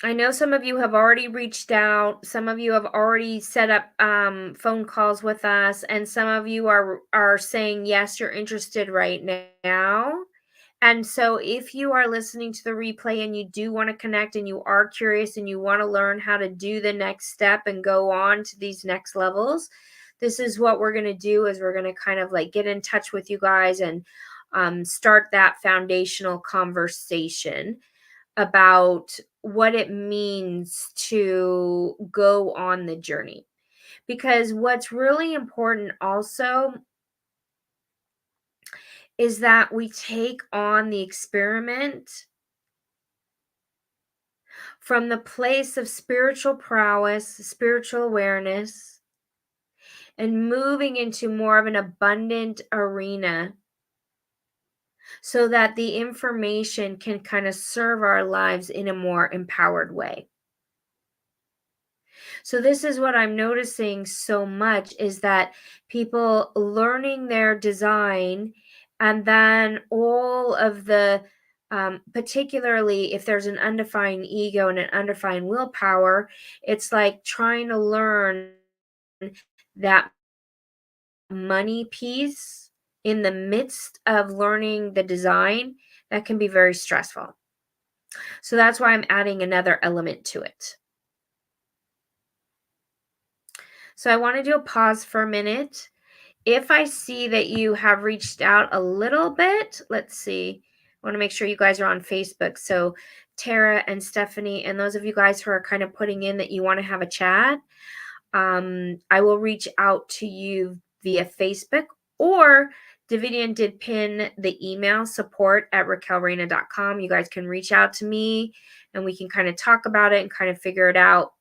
I know some of you have already reached out. Some of you have already set up phone calls with us, and some of you are saying yes, you're interested right now. And so, if you are listening to the replay and you do want to connect and you are curious and you want to learn how to do the next step and go on to these next levels, this is what we're going to do. Is we're going to kind of like get in touch with you guys and start that foundational conversation about what it means to go on the journey. Because what's really important also is that we take on the experiment from the place of spiritual prowess, spiritual awareness, and moving into more of an abundant arena so that the information can kind of serve our lives in a more empowered way. So this is what I'm noticing so much is that people learning their design and then all of the particularly if there's an undefined ego and an undefined willpower, it's like trying to learn that money piece in the midst of learning the design. That can be very stressful. So that's why I'm adding another element to it. So I want to do a pause for a minute. If I see that you have reached out a little bit, let's see. I want to make sure you guys are on Facebook. So Tara and Stephanie, and those of you guys who are kind of putting in that you want to have a chat, I will reach out to you via Facebook, or Davidian did pin the email support@raquelreina.com. You guys can reach out to me and we can kind of talk about it and kind of figure it out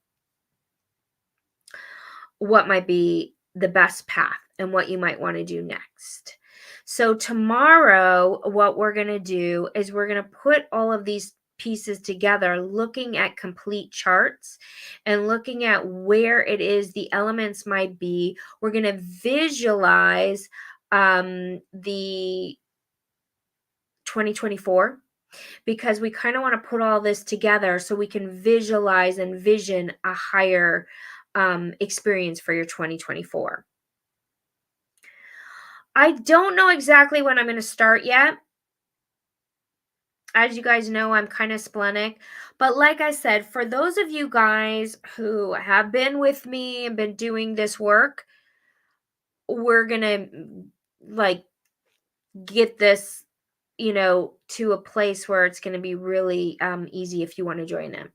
what might be the best path and what you might want to do next. So tomorrow, what we're going to do is we're going to put all of these pieces together, looking at complete charts and looking at where it is the elements might be. We're going to visualize the 2024 because we kind of want to put all this together so we can visualize and vision a higher experience for your 2024. I don't know exactly when I'm going to start yet. As you guys know, I'm kind of splenic. But like I said, for those of you guys who have been with me and been doing this work, we're going to like get this, to a place where it's going to be really easy if you want to join them.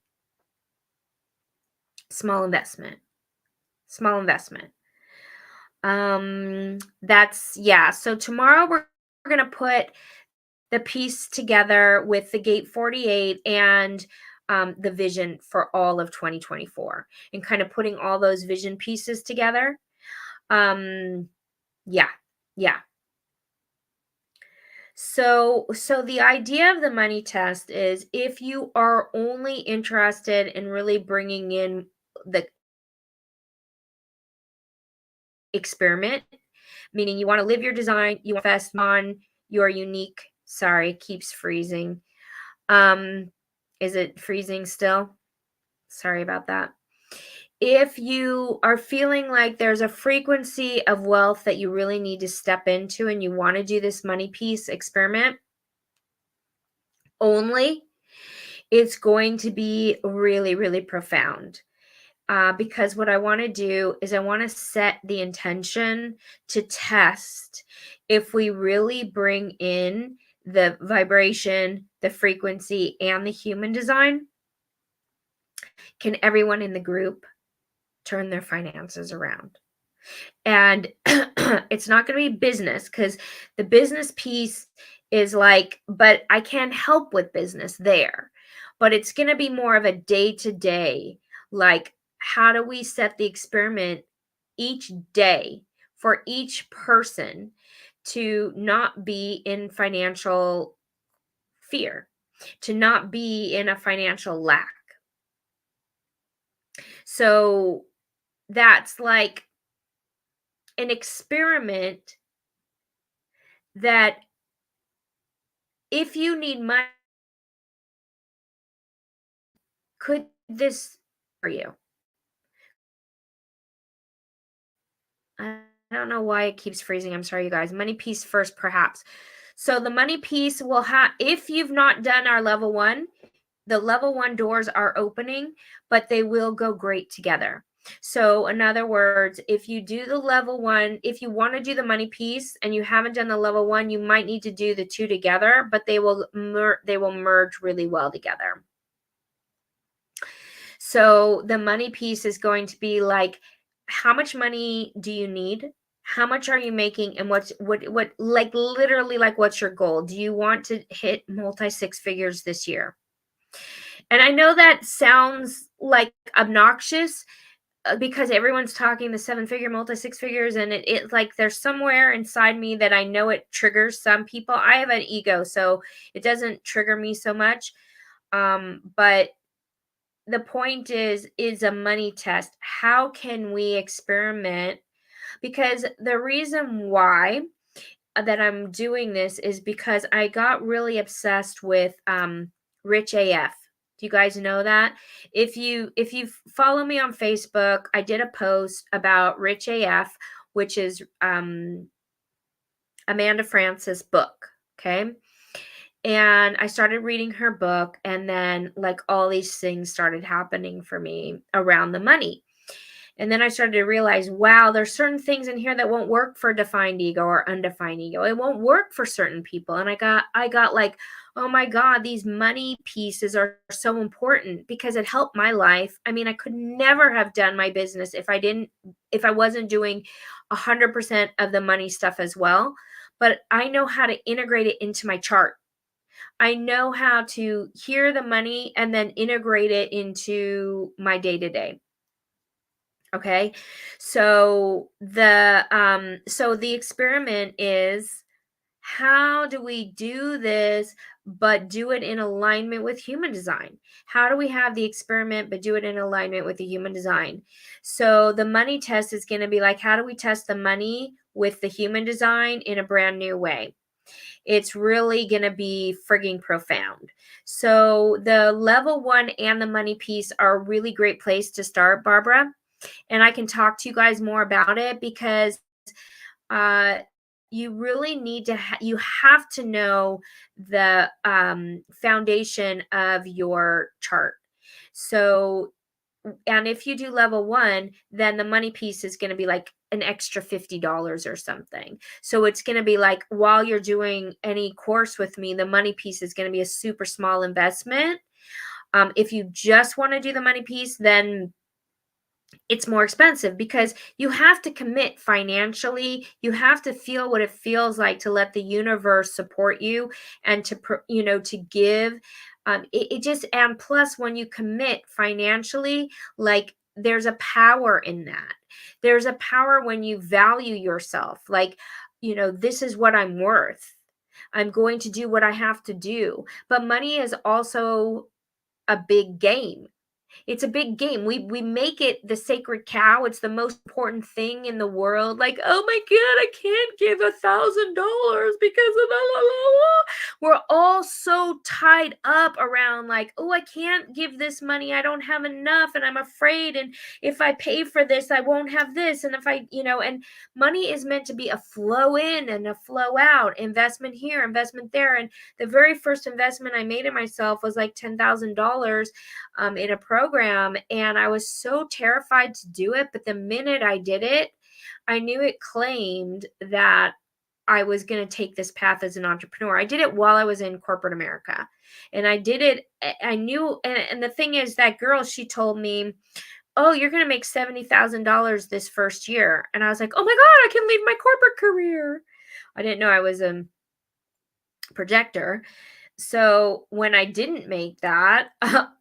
Small investment. So tomorrow we're going to put the piece together with the gate 48 and the vision for all of 2024 and kind of putting all those vision pieces together. Yeah. So the idea of the money test is if you are only interested in really bringing in the experiment, meaning you want to live your design, you want to invest on your unique, sorry, keeps freezing. Is it freezing still? Sorry about that. If you are feeling like there's a frequency of wealth that you really need to step into and you want to do this money piece experiment only, it's going to be really, really profound. Because what I want to do is I want to set the intention to test if we really bring in the vibration, the frequency, and the human design, can everyone in the group turn their finances around? And it's not going to be business, because the business piece is like, but I can help with business there. But it's going to be more of a day to day, like, how do we set the experiment each day for each person to not be in financial fear, to not be in a financial lack? So that's like an experiment that, if you need money, could this for you? I don't know why it keeps freezing. I'm sorry, you guys. Money piece first, perhaps. So the money piece will have, if you've not done our level one, the level one doors are opening, but they will go great together. So in other words, if you do the level one, if you want to do the money piece and you haven't done the level one, you might need to do the two together, but they will merge really well together. So the money piece is going to be like, how much money do you need? How much are you making? And what like literally, like, what's your goal? Do you want to hit multi six figures this year? And I know that sounds like obnoxious, because everyone's talking the seven figure, multi six figures, and it like, there's somewhere inside me that I know it triggers some people. I have an ego, so it doesn't trigger me so much. But the point is a money test. How can we experiment? Because the reason why that I'm doing this is because I got really obsessed with Rich AF. Do you guys know that? If you follow me on Facebook, I did a post about Rich AF, which is Amanda Frances' book. Okay. And I started reading her book, and then, like, all these things started happening for me around the money. And then I started to realize, wow, there's certain things in here that won't work for defined ego or undefined ego. It won't work for certain people. And I got like, oh my God, these money pieces are so important, because it helped my life. I mean, I could never have done my business if I wasn't doing 100% of the money stuff as well. But I know how to integrate it into my chart. I know how to hear the money and then integrate it into my day to day. Okay. So the experiment is, how do we do this, but do it in alignment with human design? How do we have the experiment, but do it in alignment with the human design? So the money test is going to be like, how do we test the money with the human design in a brand new way? It's really going to be frigging profound. So the level one and the money piece are a really great place to start, Barbara. And I can talk to you guys more about it, because uh, you really need to, you have to know the foundation of your chart. So, and if you do level one, then the money piece is going to be like an extra $50 or something. So it's going to be like, while you're doing any course with me, the money piece is going to be a super small investment. If you just want to do the money piece, then it's more expensive, because you have to commit financially. You have to feel what it feels like to let the universe support you, and to give. It just, and plus, when you commit financially, like, there's a power in that. There's a power when you value yourself. Like, this is what I'm worth. I'm going to do what I have to do. But money is also a big game. It's a big game. We make it the sacred cow. It's the most important thing in the world. Like, oh my God, I can't give $1,000 because of la la la la. We're all so tied up around, like, oh, I can't give this money. I don't have enough, and I'm afraid. And if I pay for this, I won't have this. And if and money is meant to be a flow in and a flow out, investment here, investment there. And the very first investment I made in myself was like $10,000 in a program, and I was so terrified to do it. But the minute I did it, I knew it claimed that I was going to take this path as an entrepreneur. I did it while I was in corporate America. And I did it. I knew. And the thing is, that girl, she told me, oh, you're going to make $70,000 this first year. And I was like, oh my God, I can leave my corporate career. I didn't know I was a projector. So when I didn't make that,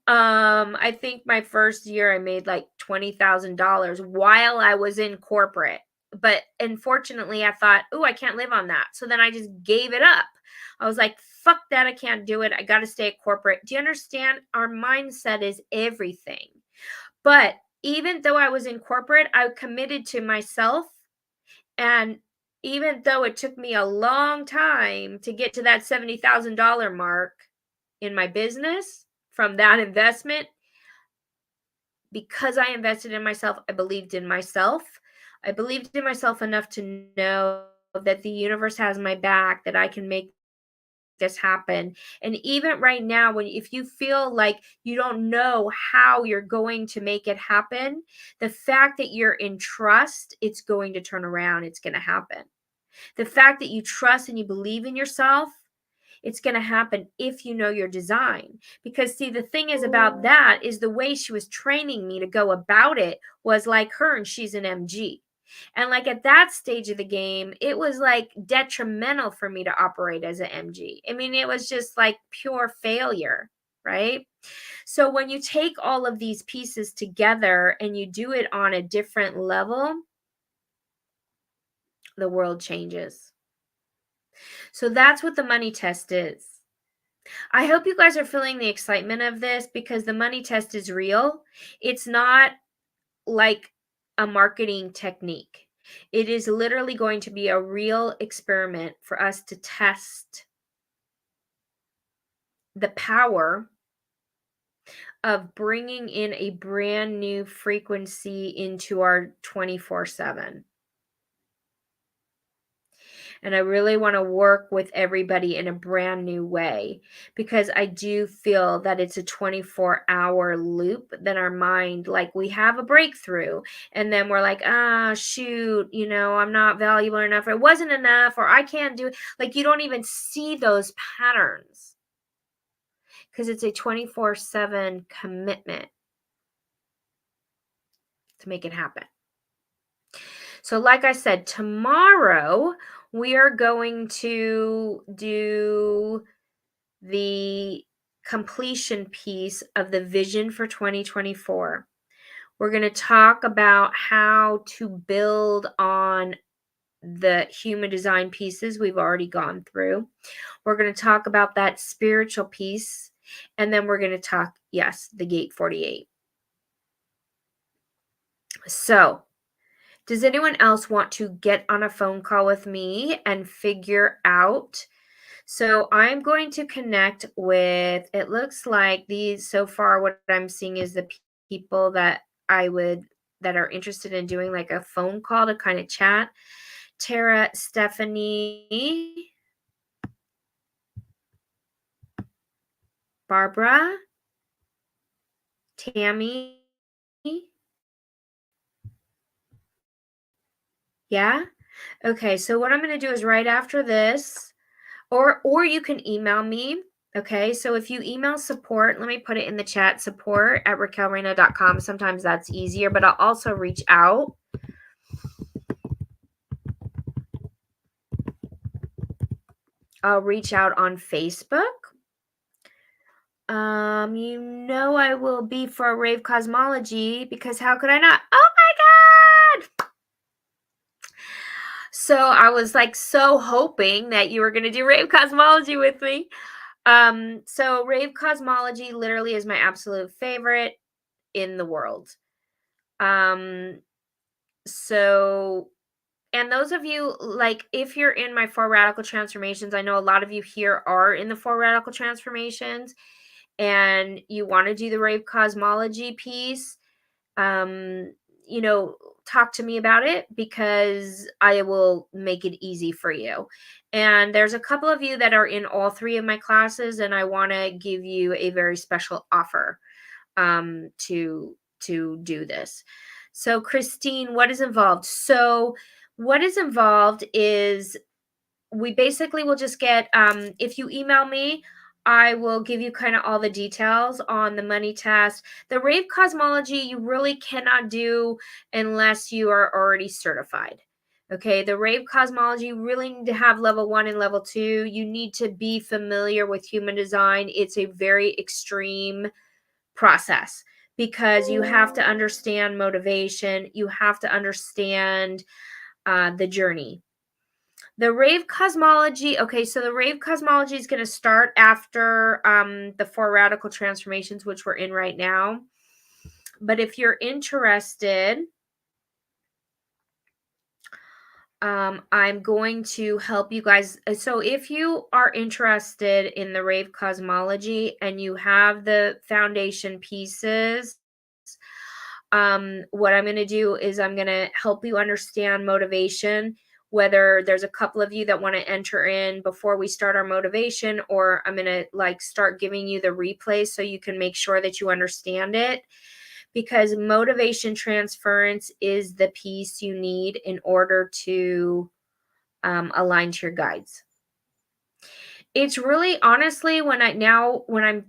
I think my first year I made like $20,000 while I was in corporate. But unfortunately, I thought, oh, I can't live on that. So then I just gave it up. I was like, fuck that. I can't do it. I got to stay at corporate. Do you understand? Our mindset is everything. But even though I was in corporate, I committed to myself. And even though it took me a long time to get to that $70,000 mark in my business from that investment, because I invested in myself, I believed in myself. I believed in myself enough to know that the universe has my back, that I can make this happen. And even right now, if you feel like you don't know how you're going to make it happen, the fact that you're in trust, it's going to turn around. It's going to happen. The fact that you trust and you believe in yourself, it's going to happen if you know your design. Because see, the thing is about that is the way she was training me to go about it was like her, and she's an MG. And like at that stage of the game, it was like detrimental for me to operate as an MG. I mean, it was just like pure failure, right? So when you take all of these pieces together and you do it on a different level, the world changes. So that's what the money test is. I hope you guys are feeling the excitement of this, because the money test is real. It's not like a marketing technique. It is literally going to be a real experiment for us to test the power of bringing in a brand new frequency into our 24/7. And I really want to work with everybody in a brand new way, because I do feel that it's a 24-hour loop. Then our mind, like, we have a breakthrough and then we're like, shoot, I'm not valuable enough. It wasn't enough, or I can't do it. Like, you don't even see those patterns because it's a 24/7 commitment to make it happen. So like I said, tomorrow we are going to do the completion piece of the vision for 2024. We're going to talk about how to build on the human design pieces we've already gone through. We're going to talk about that spiritual piece. And then we're going to talk, yes, the gate 48. So, does anyone else want to get on a phone call with me and figure out? So I'm going to connect with, it looks like these, so far what I'm seeing is the people that that are interested in doing like a phone call to kind of chat. Tara, Stephanie, Barbara, Tammy. Yeah? Okay, so what I'm going to do is right after this, or you can email me. Okay, so if you email support, let me put it in the chat, support@raquelreina.com. Sometimes that's easier, but I'll also reach out. I'll reach out on Facebook. I will be for Rave Cosmology, because how could I not? Oh my God! So I was like so hoping that you were going to do Rave Cosmology with me. So Rave Cosmology literally is my absolute favorite in the world. So, and those of you, like, if you're in my 4 radical transformations, I know a lot of you here are in the 4 radical transformations, and you want to do the Rave Cosmology piece, talk to me about it, because I will make it easy for you. And there's a couple of you that are in all 3 of my classes, and I want to give you a very special offer to do this. So Christine, what is involved? So what is involved is we basically will just get, if you email me, I will give you kind of all the details on the money test. The rave cosmology you really cannot do unless you are already certified. Okay, the rave cosmology, you really need to have level 1 and level 2. You need to be familiar with human design. It's a very extreme process because you have to understand motivation, you have to understand the journey. The rave cosmology, okay, so the rave cosmology is going to start after the 4 radical transformations, which we're in right now. But if you're interested, I'm going to help you guys. So if you are interested in the rave cosmology and you have the foundation pieces, what I'm going to do is I'm going to help you understand motivation, whether there's a couple of you that want to enter in before we start our motivation, or I'm going to like start giving you the replay so you can make sure that you understand it, because motivation transference is the piece you need in order to align to your guides. It's really, honestly, when I'm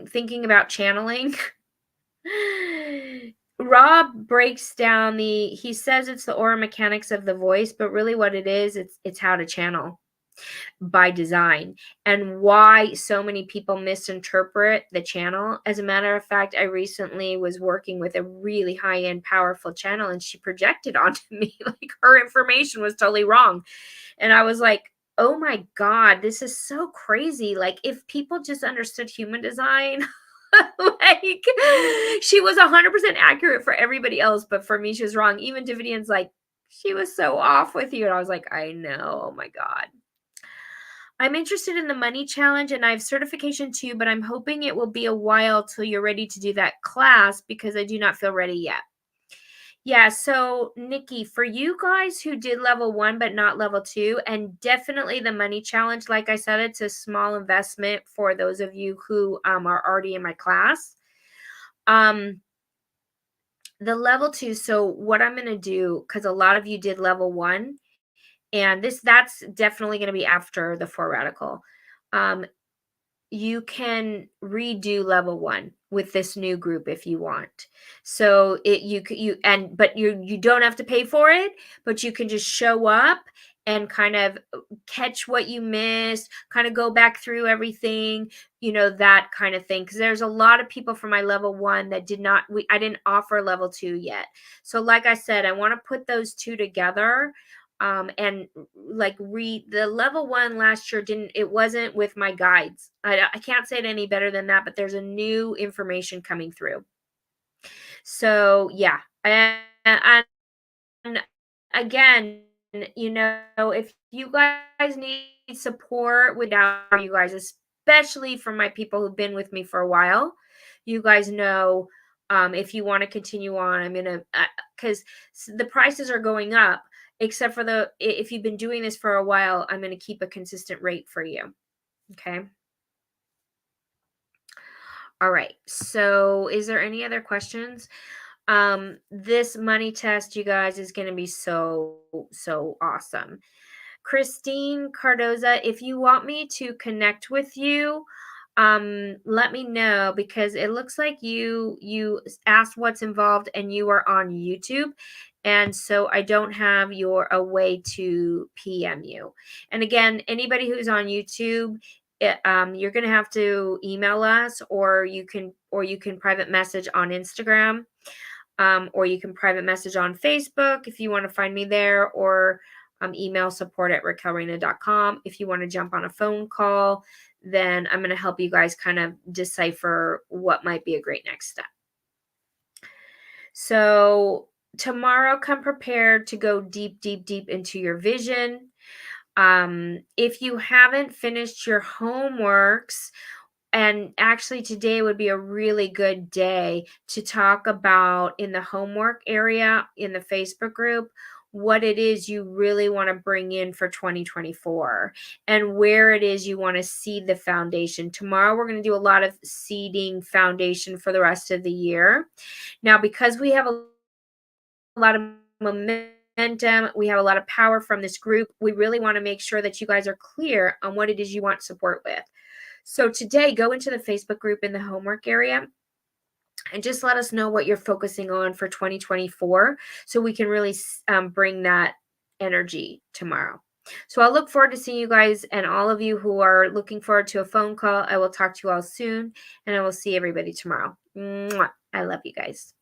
thinking about channeling, Rob breaks down he says it's the aura mechanics of the voice, but really what it is, it's how to channel by design, and why so many people misinterpret the channel. As a matter of fact, I recently was working with a really high-end powerful channel, and she projected onto me like her information was totally wrong. And I was like, oh my God, this is so crazy. Like, if people just understood human design, like, she was 100% accurate for everybody else, but for me, she was wrong. Even Davidian's like, she was so off with you. And I was like, I know. Oh my God. I'm interested in the money challenge and I have certification too, but I'm hoping it will be a while till you're ready to do that class because I do not feel ready yet. Yeah, so Nikki, for you guys who did level 1 but not level 2, and definitely the money challenge, like I said, it's a small investment for those of you who are already in my class. The level 2, so what I'm going to do, because a lot of you did level 1, and that's definitely going to be after the 4 radical. You can redo level 1 with this new group if you want. So but you don't have to pay for it, but you can just show up and kind of catch what you missed, kind of go back through everything, that kind of thing. Because there's a lot of people from my level 1 that I didn't offer level 2 yet. So like I said, I want to put those two together. And like the level 1 last year it wasn't with my guides. I can't say it any better than that, but there's a new information coming through. So yeah, and again, if you guys need support without you guys, especially from my people who've been with me for a while, you guys know, if you want to continue on, I'm gonna, because the prices are going up. Except for if you've been doing this for a while, I'm going to keep a consistent rate for you. Okay. All right. So is there any other questions? This money test, you guys, is going to be so, so awesome. Christine Cardoza, if you want me to connect with you, let me know, because it looks like you asked what's involved and you are on YouTube, and so I don't have a way to PM you. And again, anybody who's on YouTube, you're gonna have to email us, or you can private message on Instagram, or you can private message on Facebook if you want to find me there, or email support@raquelreina.com. If you want to jump on a phone call, then I'm going to help you guys kind of decipher what might be a great next step. So tomorrow, come prepared to go deep, deep, deep into your vision. If you haven't finished your homeworks, and actually today would be a really good day to talk about, in the homework area in the Facebook group, what it is you really want to bring in for 2024 and where it is you want to seed the foundation. Tomorrow, we're going to do a lot of seeding foundation for the rest of the year. Now, because we have a lot of momentum We have a lot of power from this group. We really want to make sure that you guys are clear on what it is you want support with. So today, go into the Facebook group in the homework area and just let us know what you're focusing on for 2024 so we can really bring that energy tomorrow. So I'll look forward to seeing you guys, and all of you who are looking forward to a phone call. I will talk to you all soon, and I will see everybody tomorrow. Mwah. I love you guys.